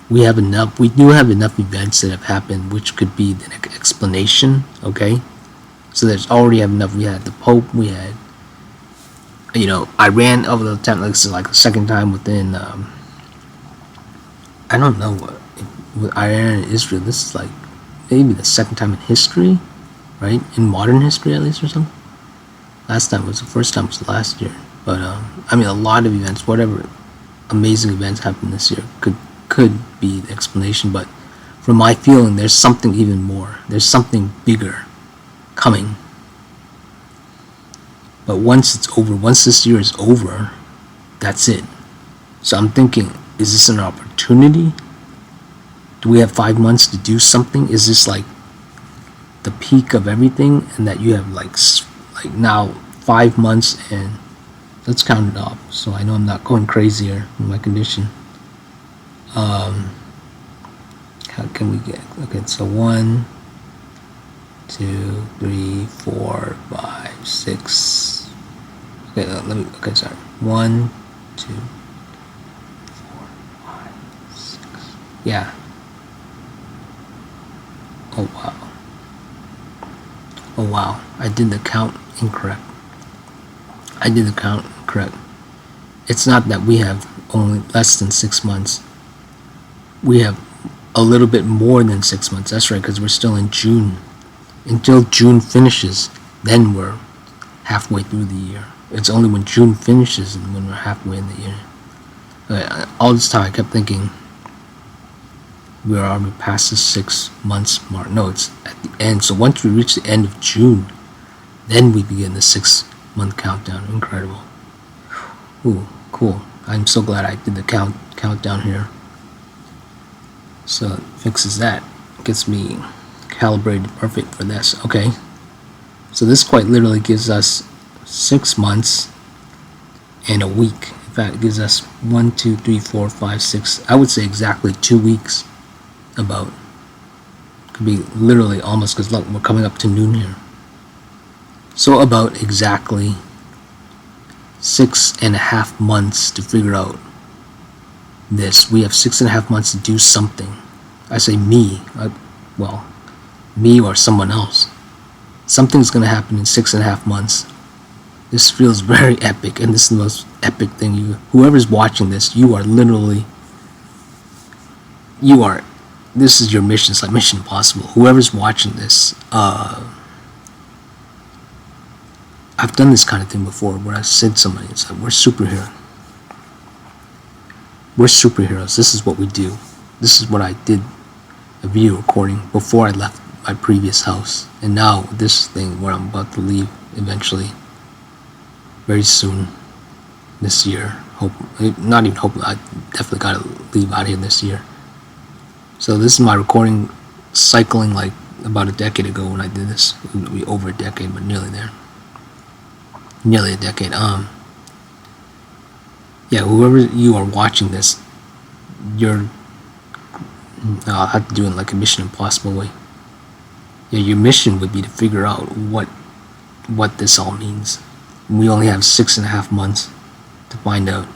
we do have enough events that have happened which could be the explanation, okay? So there's already enough. We had the Pope, we had, I ran over the time, like this is like the second time within, I don't know, with Iran and Israel, this is like maybe the second time in history, right? In modern history at least or something. Last time was the first time was last year. But I mean a lot of events, whatever amazing events happened this year could be the explanation, but from my feeling there's something even more. There's something bigger coming. But once it's over, once this year is over, that's it. So I'm thinking, is this an opportunity? Do we have 5 months to do something? Is this like the peak of everything, and that you have like now 5 months, and let's count it off so I know I'm not going crazy here in my condition. How can we get, okay, so 1 2 3 4 5 6, okay, sorry, 1 2 4 5 6, yeah. Oh wow, I did the count incorrect. It's not that we have only less than 6 months. We have a little bit more than 6 months. That's right, because we're still in June. Until June finishes, then we're halfway through the year. It's only when June finishes and when we're halfway in the year. All this time I kept thinking we're already past the 6 months mark. No, it's at the end. So once we reach the end of June, then we begin the 6 month countdown. Incredible. Ooh, cool. I'm so glad I did the countdown here. So it fixes that. Gets me calibrated perfect for this. Okay. So this quite literally gives us 6 months and a week. In fact, it gives us 1 2 3 4 5 6. I would say exactly 2 weeks. About, could be literally almost, because look, we're coming up to noon here. So about exactly 6.5 months to figure out this. We have 6.5 months to do something. I say me, me or someone else. Something's going to happen in 6.5 months. This feels very epic, and this is the most epic thing. Whoever's watching this, you are literally, this is your mission. It's like Mission Impossible. Whoever's watching this, I've done this kind of thing before where I said to somebody, it's like, we're superheroes. We're superheroes. This is what we do. this is what I did a video recording before I left my previous house, and now this thing where I'm about to leave eventually, very soon this year. Hope, not even hope, I definitely gotta leave out here this year. So this is my recording cycling like about a decade ago when I did this. It would be over a decade, but nearly there. Nearly a decade. Yeah, whoever you are watching this, I'll have to do it in like a Mission Impossible way. Yeah, your mission would be to figure out what this all means. We only have 6.5 months to find out.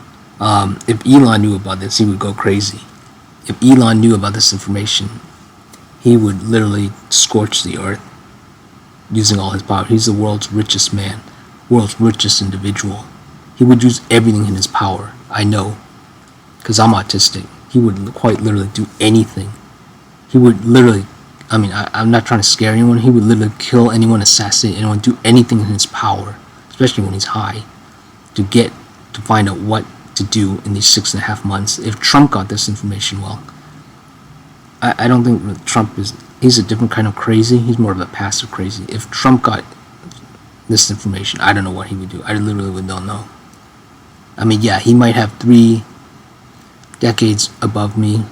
If Elon knew about this, he would go crazy. If Elon knew about this information, he would literally scorch the earth using all his power. He's the world's richest man, world's richest individual. He would use everything in his power. I know, because I'm autistic. He would quite literally do anything. He would literally, I mean, I'm not trying to scare anyone. He would literally kill anyone, assassinate anyone, do anything in his power, especially when he's high, to find out what to do in these 6.5 months. If Trump got this information, well, I don't think Trump he's a different kind of crazy. He's more of a passive crazy. If Trump got this information, I don't know what he would do. I literally don't know. I mean, yeah, he might have 3 decades above me.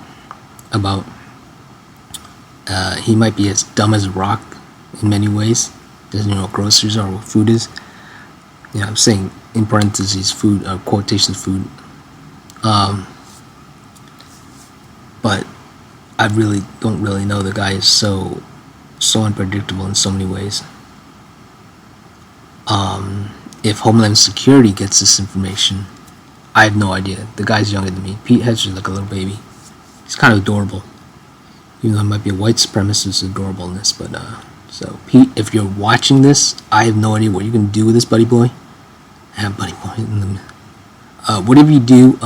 He might be as dumb as a rock in many ways. Doesn't know what groceries are, what food is. Yeah, I'm saying in parentheses food, quotations food. But I really don't really know. The guy is so unpredictable in so many ways. If Homeland Security gets this information, I have no idea. The guy's younger than me. Pete Hegseth is like a little baby. He's kind of adorable. Even though he might be a white supremacist adorableness, but so Pete, if you're watching this, I have no idea what you're gonna do with this, buddy boy. Buddy boy. Whatever you do,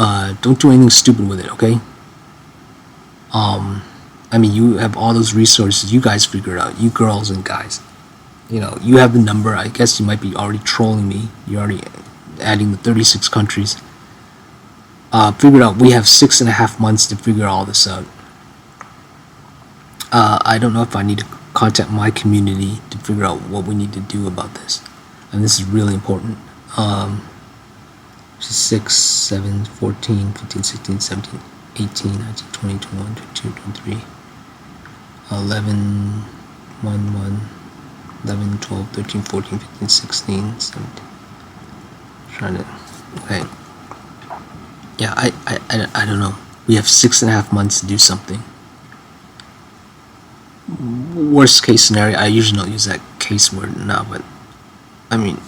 don't do anything stupid with it, okay? I mean, you have all those resources. You guys figure it out. You girls and guys. You know, you have the number. I guess you might be already trolling me. You're already adding the 36 countries. Figure it out. We have 6.5 months to figure all this out. I don't know if I need to contact my community to figure out what we need to do about this. And this is really important. 6, 7, 14, 15, 16, 17, 18, 19, 20, 21, 22, 23, 11, 1, 1, 11, 12, 13, 14, 15, 16, 17. Trying to, okay. Yeah, I don't know. We have 6.5 months to do something. Worst case scenario, I usually don't use that case word now, but I mean,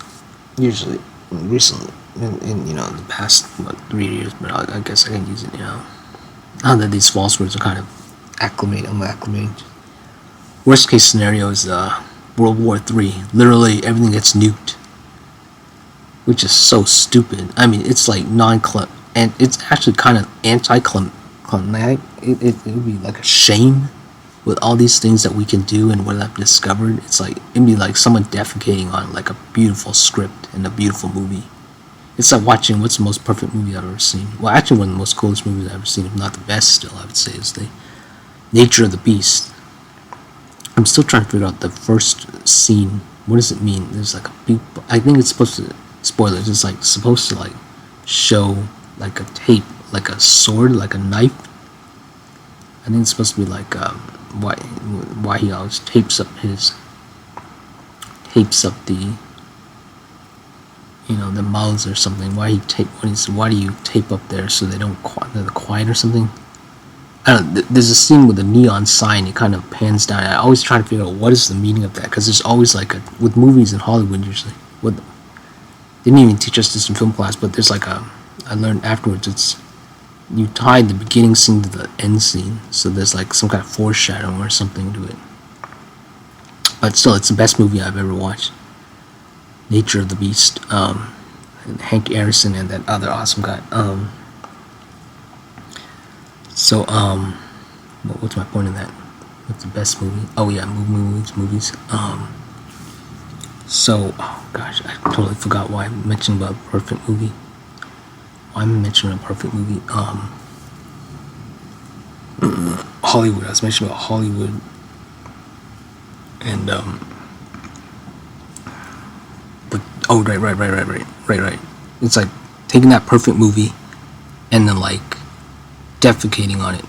usually, recently, in you know, the past 3 years, but I guess I can use it now. Now that these false words are kind of I'm acclimating. Worst case scenario is World War III. Literally, everything gets nuked, which is so stupid. I mean, it's like and it's actually kind of anti-climatic. It would be like a shame with all these things that we can do and what I've discovered. It's like, it'd be like someone defecating on like a beautiful script and a beautiful movie. It's like watching, what's the most perfect movie I've ever seen? Well, actually one of the most coolest movies I've ever seen, if not the best still, I would say, is the Nature of the Beast. I'm still trying to figure out the first scene. What does it mean? There's like a big, I think it's supposed to, spoilers, it's like supposed to like show like a tape, like a sword, like a knife. I think it's supposed to be like why he always tapes up the, you know, the mouths or something. Why do you tape up there so they're quiet or something? I don't know. There's a scene with a neon sign. It kind of pans down. I always try to figure out what is the meaning of that, because there's always like with movies in Hollywood usually. They didn't even teach us this in film class, but there's like I learned afterwards, you tie the beginning scene to the end scene, so there's like some kind of foreshadowing or something to it. But still, it's the best movie I've ever watched. Nature of the Beast. And Hank Aaron and that other awesome guy. What's my point in that? What's the best movie? Oh yeah, movies. Oh gosh, I totally forgot why I mentioned about a perfect movie. Why am I mentioning a perfect movie? Hollywood. I was mentioning about Hollywood, and but oh right. It's like taking that perfect movie and then like defecating on it,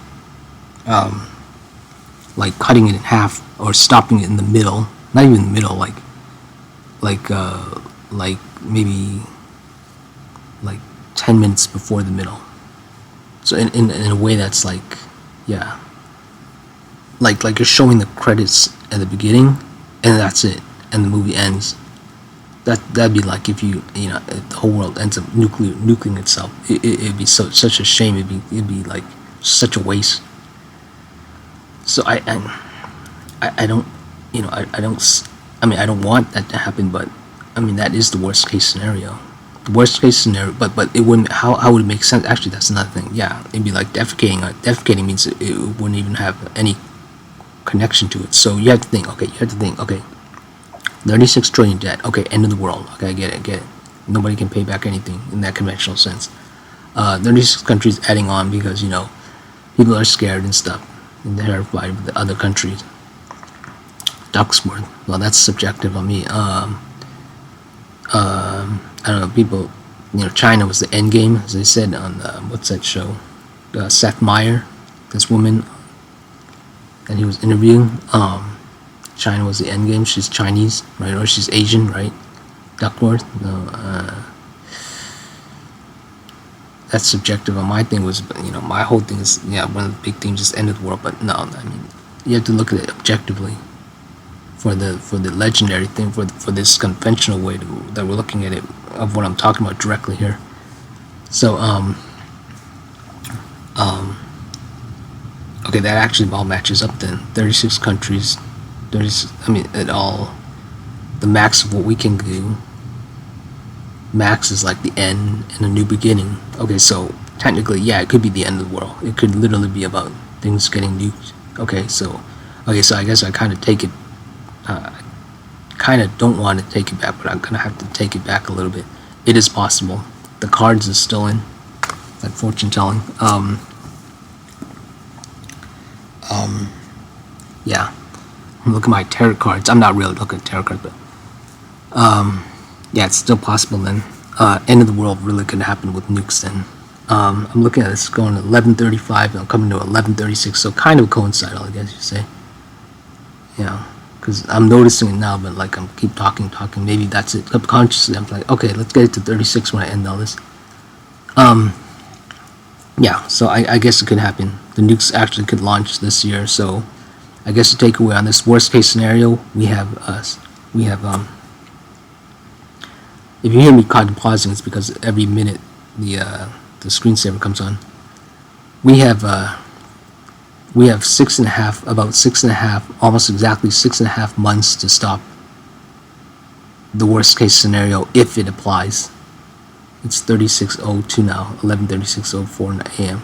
like cutting it in half or stopping it in the middle. Not even in the middle, like maybe like 10 minutes before the middle. So in a way that's like, yeah, like you're showing the credits at the beginning and that's it, and the movie ends. That'd be like if if the whole world ends up nuclearing itself. It'd be such a shame. It'd be like such a waste. So I don't, I don't want that to happen, but I mean that is the worst case scenario. The worst case scenario, but it wouldn't. How would it make sense? Actually, that's another thing. Yeah, it'd be like defecating. Defecating means it wouldn't even have any connection to it. So you have to think. Okay, 36 trillion debt. Okay, end of the world. Okay, I get it. Nobody can pay back anything in that conventional sense. 36 countries adding on because people are scared and stuff and terrified of the other countries. Ducksworth. Well, that's subjective on me. I don't know, people, China was the end game, as they said on what's that show? Seth Meyer, this woman that he was interviewing. China was the end game. She's Chinese, right? Or she's Asian, right? Duckworth. No, that's subjective. My thing was, my whole thing is, one of the big themes is end of the world. But no, I mean, you have to look at it objectively. For the legendary thing, for this conventional way that we're looking at it, of what I'm talking about directly here. So okay, that actually all matches up then. 36 countries, it all, the max of what we can do. Max is like the end and a new beginning. Okay, so technically, yeah, it could be the end of the world. It could literally be about things getting nuked. Okay, so I guess I kind of take it. Kind of don't want to take it back, but I'm gonna have to take it back a little bit. It is possible. The cards is still in, like fortune telling. Yeah. Look at my tarot cards. I'm not really looking at tarot cards, but yeah, it's still possible then. End of the world really could happen with nukes then. I'm looking at this going to 11:35 and I'm coming to 11:36, so kind of coincidental, I guess you say. Because I'm noticing it now, but like I'm keep talking. Maybe that's it. Subconsciously, I'm like, okay, let's get it to 36 when I end all this. Yeah, so I guess it could happen. The nukes actually could launch this year. So I guess the takeaway on this worst case scenario, we have if you hear me pausing, it's because every minute the screensaver comes on. We have 6.5, almost exactly 6.5 months to stop the worst case scenario if it applies. It's 36:02 now, 11:36:04 a.m.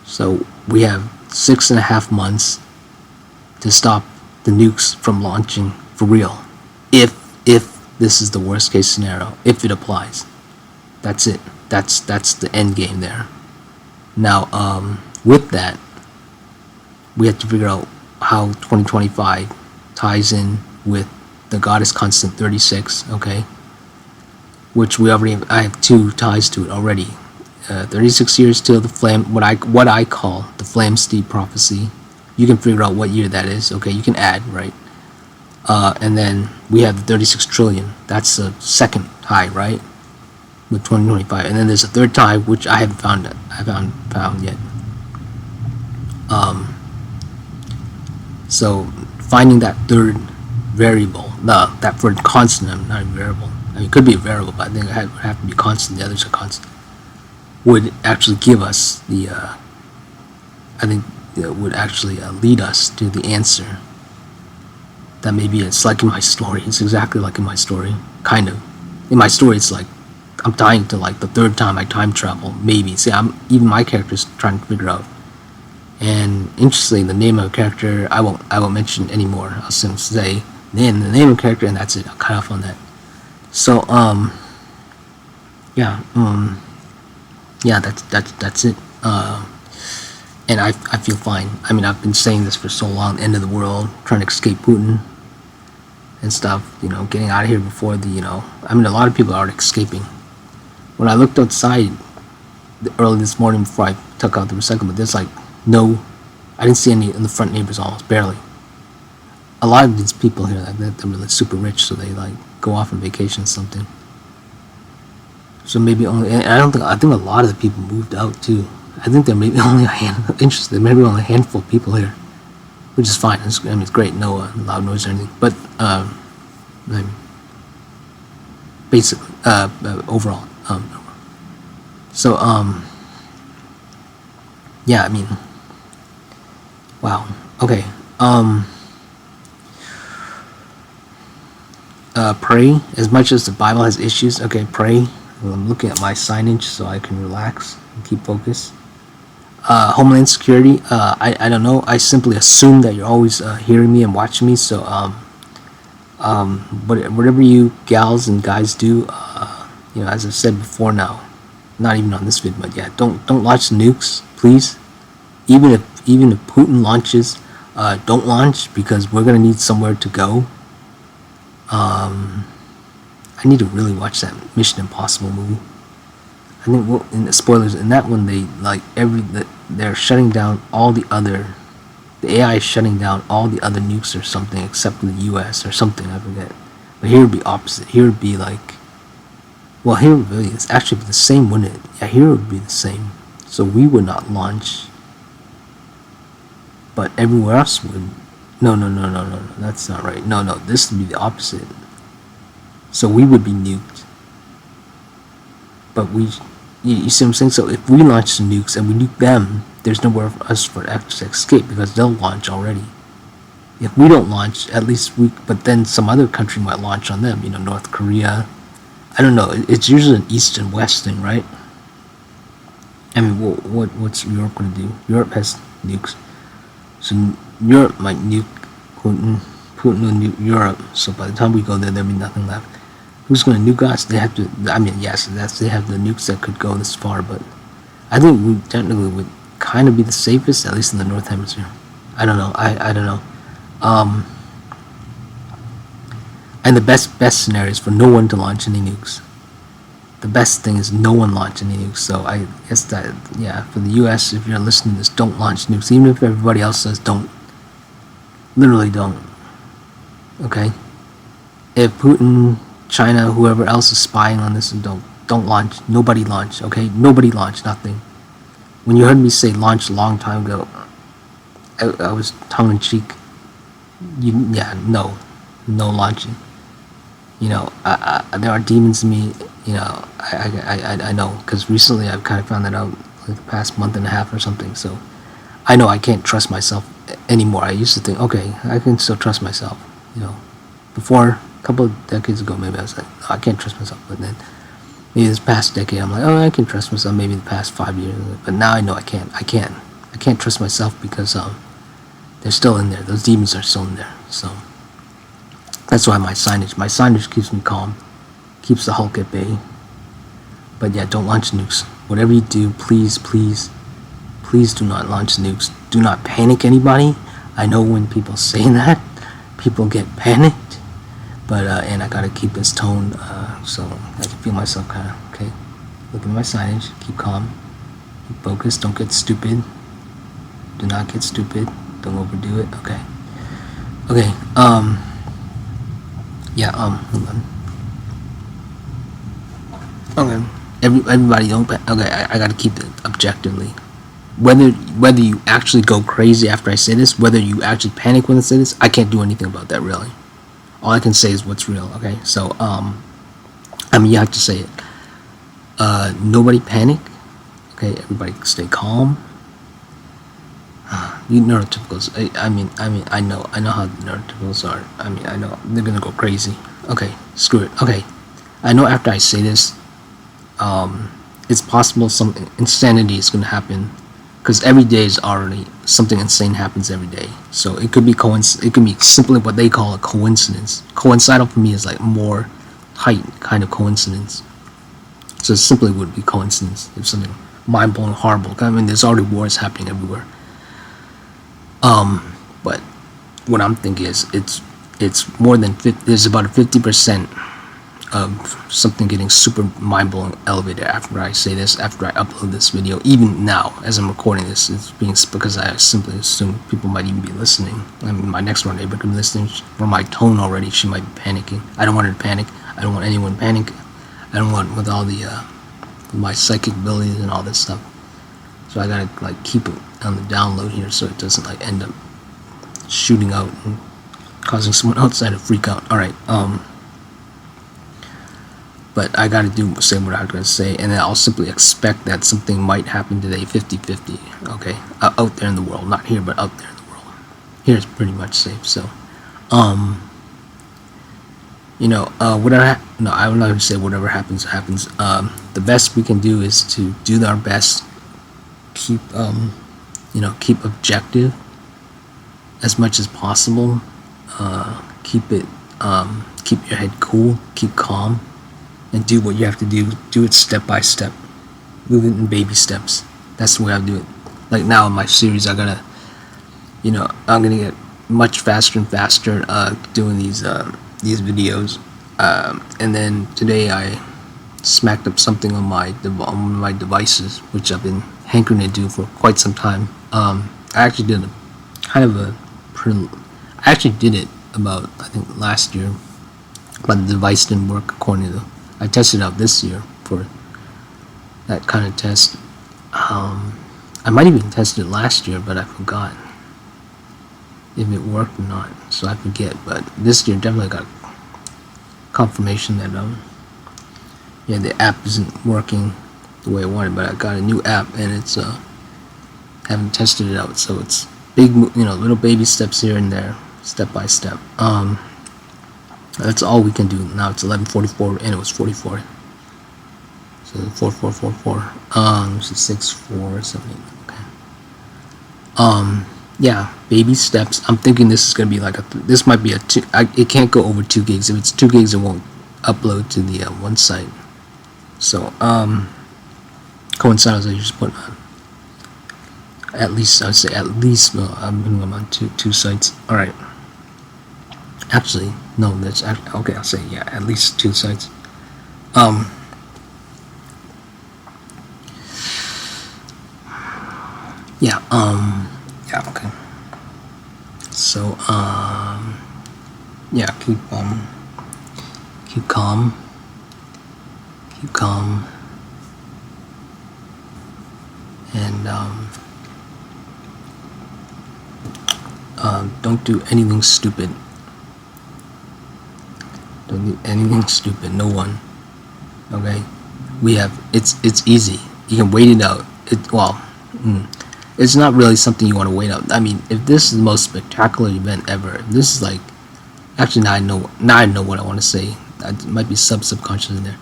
So we have 6.5 months to stop the nukes from launching for real. If this is the worst case scenario, if it applies, that's it. That's the end game there. Now, with that, we have to figure out how 2025 ties in with the goddess constant 36, okay? Which I have two ties to it already. 36 years till the flame, what I call the Flamsteed prophecy. You can figure out what year that is, okay? You can add, right? And then we have the 36 trillion. That's the second tie, right? With 2025, and then there's a third tie which I haven't found yet. So finding that third variable, that third constant, not a variable. I mean, it could be a variable, but I think it would have to be constant. The others are constant. Would actually give us the. I think it would actually lead us to the answer. That maybe it's like in my story. It's exactly like in my story, kind of. In my story, it's like. I'm dying to like the third time I time travel, maybe. See, even my character's trying to figure out. And interestingly, the name of a character I won't mention anymore. I'll simply say the name of the character, and that's it. I'll cut off on that. So yeah, that's it. And I feel fine. I mean, I've been saying this for so long, end of the world, trying to escape Putin and stuff, you know, getting out of here before the, you know, I mean, a lot of people are escaping. When I looked outside early this morning before I took out the recycling, there's like no, I didn't see any in the front neighbors almost, barely. A lot of these people here, like, they're really super rich, so they like go off on vacation or something. So maybe only, and I think a lot of the people moved out too. I think there may be only interested, maybe only a handful of people here, which is fine. I mean, it's great, no loud noise or anything. But basically, overall, so yeah, I mean, wow. Okay. Pray as much as the Bible has issues. Okay, pray. Well, I'm looking at my signage so I can relax and keep focus. Homeland Security, I don't know. I simply assume that you're always hearing me and watching me. So whatever you gals and guys do, you know, as I've said before now, not even on this video, but yeah, don't launch nukes, please. Even if Putin launches, don't launch, because we're gonna need somewhere to go. I need to really watch that Mission Impossible movie. I think, well, in the spoilers, in that one, they like they're shutting down all the AI is shutting down all the other nukes or something except for the US or something, I forget. But here would be opposite. Here would be like, well, here would really, it's actually the same, wouldn't it? Yeah, here would be the same. So we would not launch, but everywhere else would. No, that's not right. No, this would be the opposite. So we would be nuked, but you see what I'm saying? So if we launch the nukes and we nuke them, there's nowhere for us to escape, because they'll launch already. If we don't launch, at least but then some other country might launch on them, you know, North Korea. I don't know, it's usually an East and West thing, right? I mean, what's Europe going to do? Europe has nukes. So Europe might nuke Putin will nuke Europe, so by the time we go there, there'll be nothing left. Who's going to nuke us? They have to, I mean, yes, they have the nukes that could go this far, but I think we technically would kind of be the safest, at least in the North Hemisphere. I don't know, I don't know. And the best scenario is for no one to launch any nukes. The best thing is no one launch any nukes. So I guess that, yeah, for the US, if you're listening to this, don't launch nukes. Even if everybody else says don't. Literally don't. Okay? If Putin, China, whoever else is spying on this, don't launch. Nobody launch, okay? Nobody launch, nothing. When you heard me say launch a long time ago, I was tongue-in-cheek. No launching. You know, there are demons in me. You know, I know, because recently I've kind of found that out, like the past month and a half or something. So I know I can't trust myself anymore. I used to think, okay, I can still trust myself. You know, before, a couple of decades ago, maybe I was like, oh, I can't trust myself. But then maybe this past decade, I'm like, oh, I can trust myself. Maybe the past 5 years, but now I know I can't. I can't trust myself, because they're still in there. Those demons are still in there. So that's why my signage keeps me calm, keeps the Hulk at bay. But yeah, don't launch nukes. Whatever you do, please do not launch nukes. Do not panic anybody. I know when people say that, people get panicked. But and I gotta keep this tone, so I can feel myself kind of okay. Look at my signage. Keep calm. Keep focused. Don't get stupid. Do not get stupid. Don't overdo it. Okay. Okay. Yeah. Hold on. Okay. Everybody don't. Okay. I gotta keep it objectively. Whether you actually go crazy after I say this, whether you actually panic when I say this, I can't do anything about that, really. All I can say is what's real. Okay. So I mean, you have to say it. Nobody panic. Okay. Everybody stay calm. You neurotypicals. I mean, I know how the neurotypicals are. I mean, I know they're gonna go crazy. Okay, screw it. Okay, I know after I say this, it's possible some insanity is gonna happen, because every day is already something insane happens every day. So it could be it could be simply what they call a coincidence. Coincidental for me is like more tight kind of coincidence. So it simply would be coincidence if something mind-blowing, horrible. I mean, there's already wars happening everywhere. But what I'm thinking is it's more than 50, there's about a 50% of something getting super mind-blowing elevated after I say this, after I upload this video. Even now, as I'm recording this, it's being because I simply assume people might even be listening. I mean, my next door neighbor could be listening. From my tone already, she might be panicking. I don't want her to panic. I don't want anyone to panic. I don't want, with all the my psychic abilities and all this stuff. So I gotta like keep it on the download here so it doesn't like end up shooting out and causing someone outside to freak out. All right. But I gotta say what I'm gonna say, and then I'll simply expect that something might happen today, 50-50, okay, out there in the world, not here, but out there in the world. Here it's pretty much safe. So, you know, whatever. No, I'm not gonna say whatever happens happens. The best we can do is to do our best, keep, you know, keep objective as much as possible. Keep your head cool, keep calm. And do what you have to do. Do it step by step. Move it in baby steps. That's the way I do it. Like now in my series, I gotta, you know, I'm gonna get much faster and faster doing these videos. And then today I smacked up something on my devices, which I've been hankering to do for quite some time. I actually did I actually did it about, I think, last year, but the device didn't work according to I tested out this year for that kind of test. I might even tested it last year, but I forgot if it worked or not, so I forget. But this year definitely got confirmation that yeah, the app isn't working the way I wanted, but I got a new app and it's haven't tested it out, so it's big, you know, little baby steps here and there, step by step. That's all we can do now. It's 11:44 and it was 44. So 4444. This is 6478. Okay. Yeah, baby steps. I'm thinking this is gonna be like this might be a it can't go over 2 gigs. If it's 2 gigs, it won't upload to the one site. So coincides. I just put at least, I would say at least. I'm putting them on two sites. All right. Actually, no, that's okay. I'll say yeah, at least 2 sites. Yeah. Yeah. Okay. So yeah. Keep calm. Keep calm. And don't do anything stupid. Don't do anything stupid. No one. Okay. We have. It's easy. You can wait it out. It's not really something you want to wait out. I mean, if this is the most spectacular event ever, if this is like, actually now I know what I want to say. It might be subconscious in there.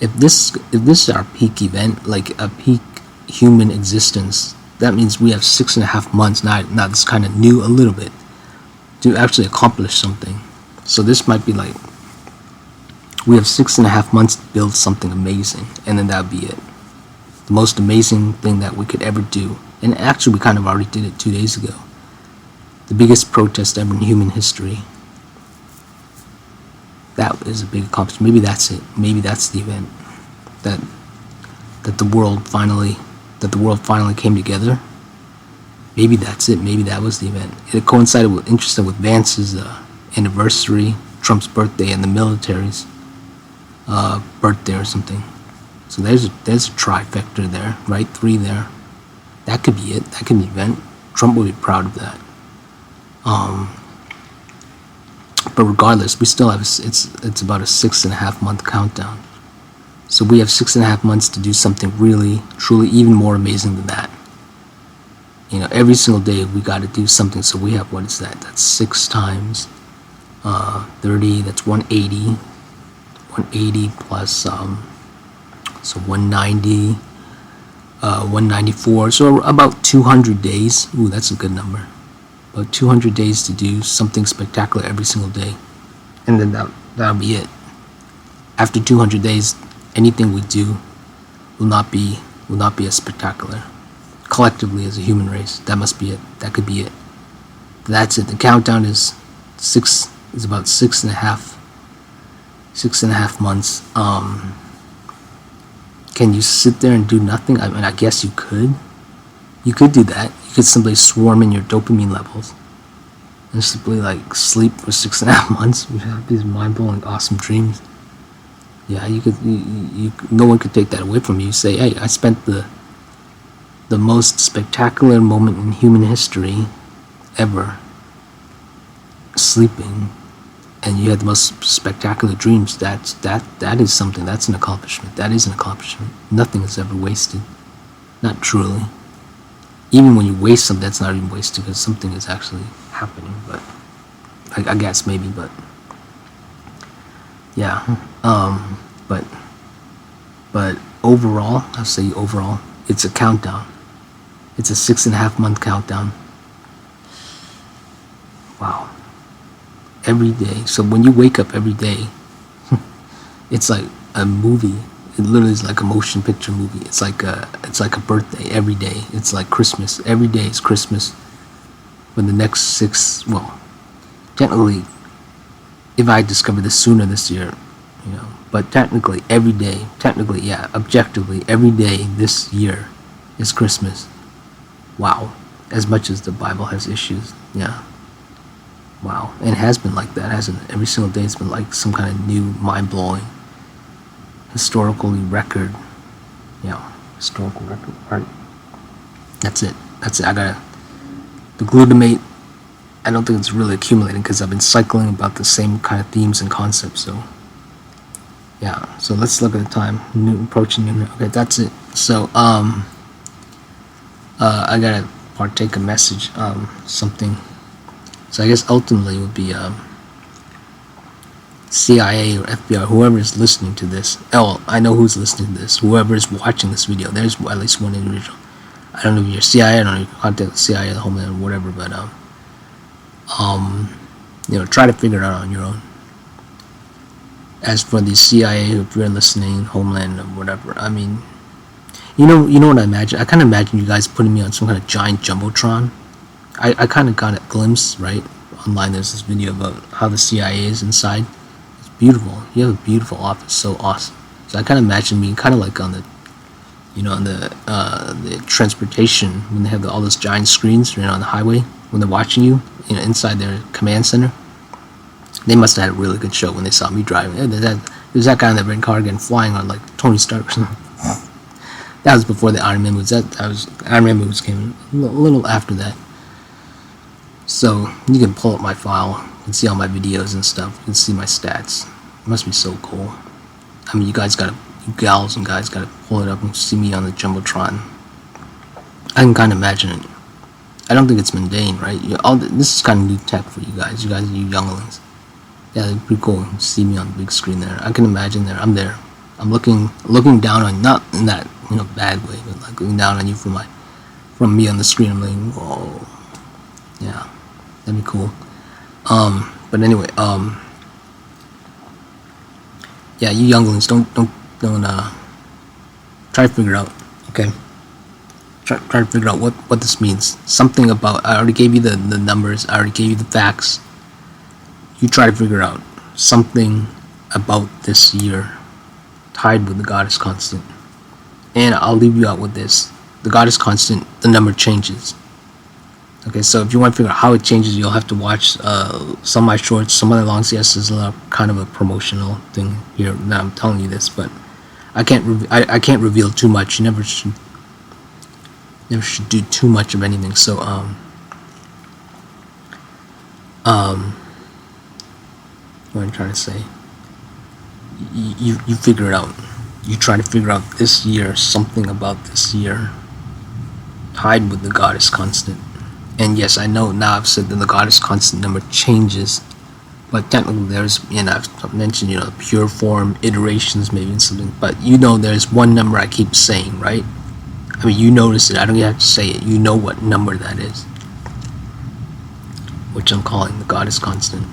If this is our peak event, like a peak human existence, that means we have 6.5 months. Now it's kind of new a little bit to actually accomplish something. So this might be like we have 6.5 months to build something amazing, and then that'd be it. The most amazing thing that we could ever do. And actually we kind of already did it 2 days ago. The biggest protest ever in human history. That is a big accomplishment. Maybe that's it. Maybe that's the event that the world finally came together. Maybe that's it. Maybe that was the event. It coincided with, interesting, with Vance's anniversary, Trump's birthday, and the military's birthday or something. So there's a trifecta there, right? 3 there. That could be it. That could be an event. Trump will be proud of that. But regardless, we still have it's about a 6.5 month countdown. So we have 6.5 months to do something really, truly, even more amazing than that. You know, every single day we got to do something. So we have, what is that? That's 6 times 30. That's 180. 180 plus so 190. 194. So about 200 days. Ooh, that's a good number. About 200 days to do something spectacular every single day, and then that'll be it. After 200 days, anything we do will not be will not be as spectacular. Collectively as a human race, that must be it. That could be it. That's it. The countdown is about 6.5 months. Can you sit there and do nothing? I mean, I guess you could. You could do that. You could simply swarm in your dopamine levels and simply like sleep for 6.5 months. You have these mind-blowing, awesome dreams. Yeah, you could. No one could take that away from you. You say, hey, I spent the most spectacular moment in human history ever sleeping, and you had the most spectacular dreams. That is something. That's an accomplishment. That is an accomplishment. Nothing is ever wasted. Not truly. Even when you waste something, that's not even wasted because something is actually happening. But I guess maybe. But yeah. But overall, I'll say overall, it's a countdown. It's a 6.5 month countdown. Wow. Every day. So when you wake up every day, it's like a movie. It literally is like a motion picture movie. It's like a birthday every day. It's like Christmas. Every day is Christmas. For the next technically, if I discovered this sooner this year, but technically every day, objectively every day this year is Christmas. Wow. As much as the Bible has issues, yeah. Wow. And it has been like that, hasn't it? Every single day it's been like some kind of new, mind-blowing, historical record. Historical record. Right. That's it. The glutamate, I don't think it's really accumulating because I've been cycling about the same kind of themes and concepts, so yeah. So let's look at the time. Approaching noon. Okay, that's it. So I gotta partake a message, something. So I guess ultimately it would be CIA or FBI, whoever is listening to this. Oh, I know who's listening to this. Whoever is watching this video, there's at least one individual. I don't know if you're CIA, I don't know if you contact the CIA, the Homeland, or whatever, but try to figure it out on your own. As for the CIA, if you're listening, Homeland, or whatever, I mean, you know what I imagine? I kind of imagine you guys putting me on some kind of giant jumbotron. I kind of got a glimpse, right? Online, there's this video about how the CIA is inside. It's beautiful. You have a beautiful office, so awesome. So I kind of imagine being kind of like on the, on the transportation when they have all those giant screens, on the highway when they're watching you, inside their command center. They must have had a really good show when they saw me driving. There's that guy in that red car again flying on like Tony Stark or something. That was before the Iron Man movies. Iron Man movies came a little after that. So you can pull up my file and see all my videos and stuff. You can see my stats. It must be so cool. I mean, you gals and guys gotta pull it up and see me on the jumbotron. I can kind of imagine it. I don't think it's mundane, right? This is kind of new tech for you guys. You younglings. Yeah, it'd be pretty cool to see me on the big screen there. I can imagine there. I'm there. I'm looking down on, not in that bad way, but like looking down on you from me on the screen. I'm like, whoa, yeah, that'd be cool. But anyway, yeah, you younglings, don't try to figure out, okay? Try to figure out what this means. Something about, I already gave you the numbers. I already gave you the facts. You try to figure out something about this year tied with the God is constant. And I'll leave you out with this. The God is constant, the number changes. Okay, so if you want to figure out how it changes, you'll have to watch some of my shorts, some of the longs. Yes, there's kind of a promotional thing here. Now I'm telling you this, but I can't reveal too much. You never should do too much of anything. So what I'm trying to say, you figure it out. You try to figure out this year, something about this year tied with the God is constant. And yes, I know now I've said that the God is constant number changes, but technically there's, I've mentioned, pure form iterations maybe and something, but there's one number I keep saying, right? I mean, you notice it. I don't even have to say it. You know what number that is, which I'm calling the God is constant.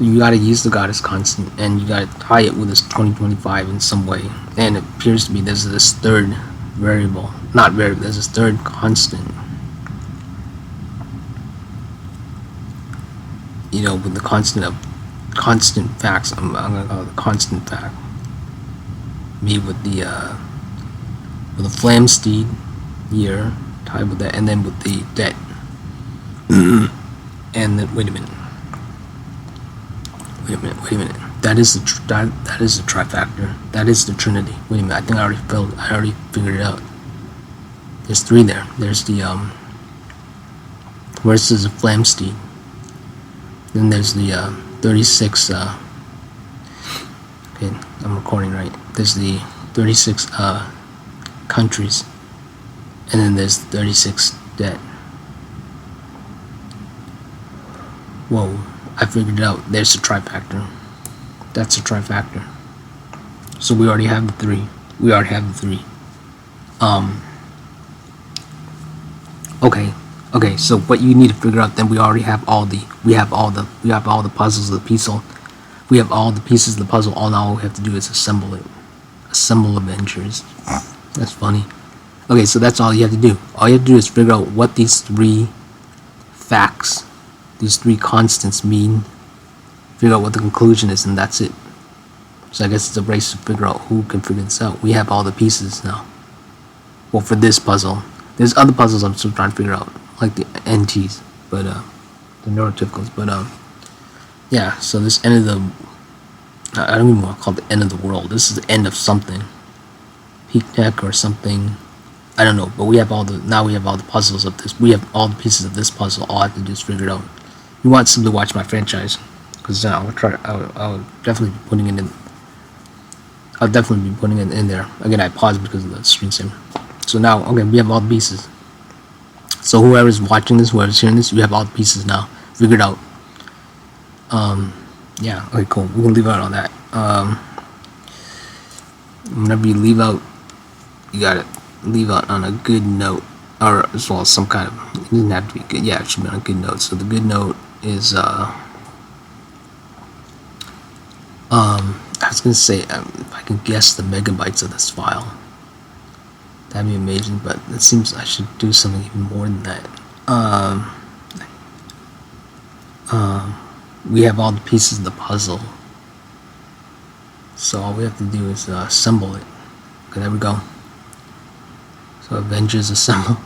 So you gotta use the goddess constant, and you gotta tie it with this 2025 in some way. And it appears to be there's this third variable, not variable, there's this third constant. You know, with the constant of constant facts, I'm gonna call it the constant fact. Me with the Flamsteed year tied with that, and then with the debt. And then wait a minute. That is the that is the trifactor. That is the trinity. Wait a minute. I think I already figured it out. There's three there. There's the versus the Flamsteed. Then there's the 36. Okay, I'm recording right. There's the 36 countries, and then there's 36 debt. Whoa, I figured it out. There's the trifactor. That's a trifactor. So we already have the three. Okay, so what you need to figure out, then we have all the puzzles of the puzzle. We have all the pieces of the puzzle. All now we have to do is assemble it. Assemble Avengers. That's funny. Okay, so that's all you have to do. All you have to do is figure out what these three facts, these three constants mean. Figure out what the conclusion is, and that's it. So I guess it's a race to figure out who can figure this out. We have all the pieces now. Well, for this puzzle. There's other puzzles I'm still trying to figure out, like the NTs, but the neurotypicals. But yeah. So this end of the, I don't even want to call it the end of the world. This is the end of something, peak tech or something. I don't know. But we have all the puzzles of this. We have all the pieces of this puzzle. All I have to do is figure it out. You want somebody to watch my franchise, because I'll definitely be putting it in. I'll definitely be putting it in there. Again, I paused because of the screensaver. So now, okay, we have all the pieces. So whoever's watching this, whoever's hearing this, you have all the pieces now figured out. Yeah, okay, cool. We can leave out on that. Whenever you leave out, you gotta leave out on a good note, or as well as some kind of. It doesn't have to be good. Yeah, it should be on a good note. So the good note is, I was gonna say, if I can guess the megabytes of this file, that'd be amazing. But it seems I should do something even more than that. We have all the pieces of the puzzle, so all we have to do is assemble it. Okay, there we go. So Avengers assemble.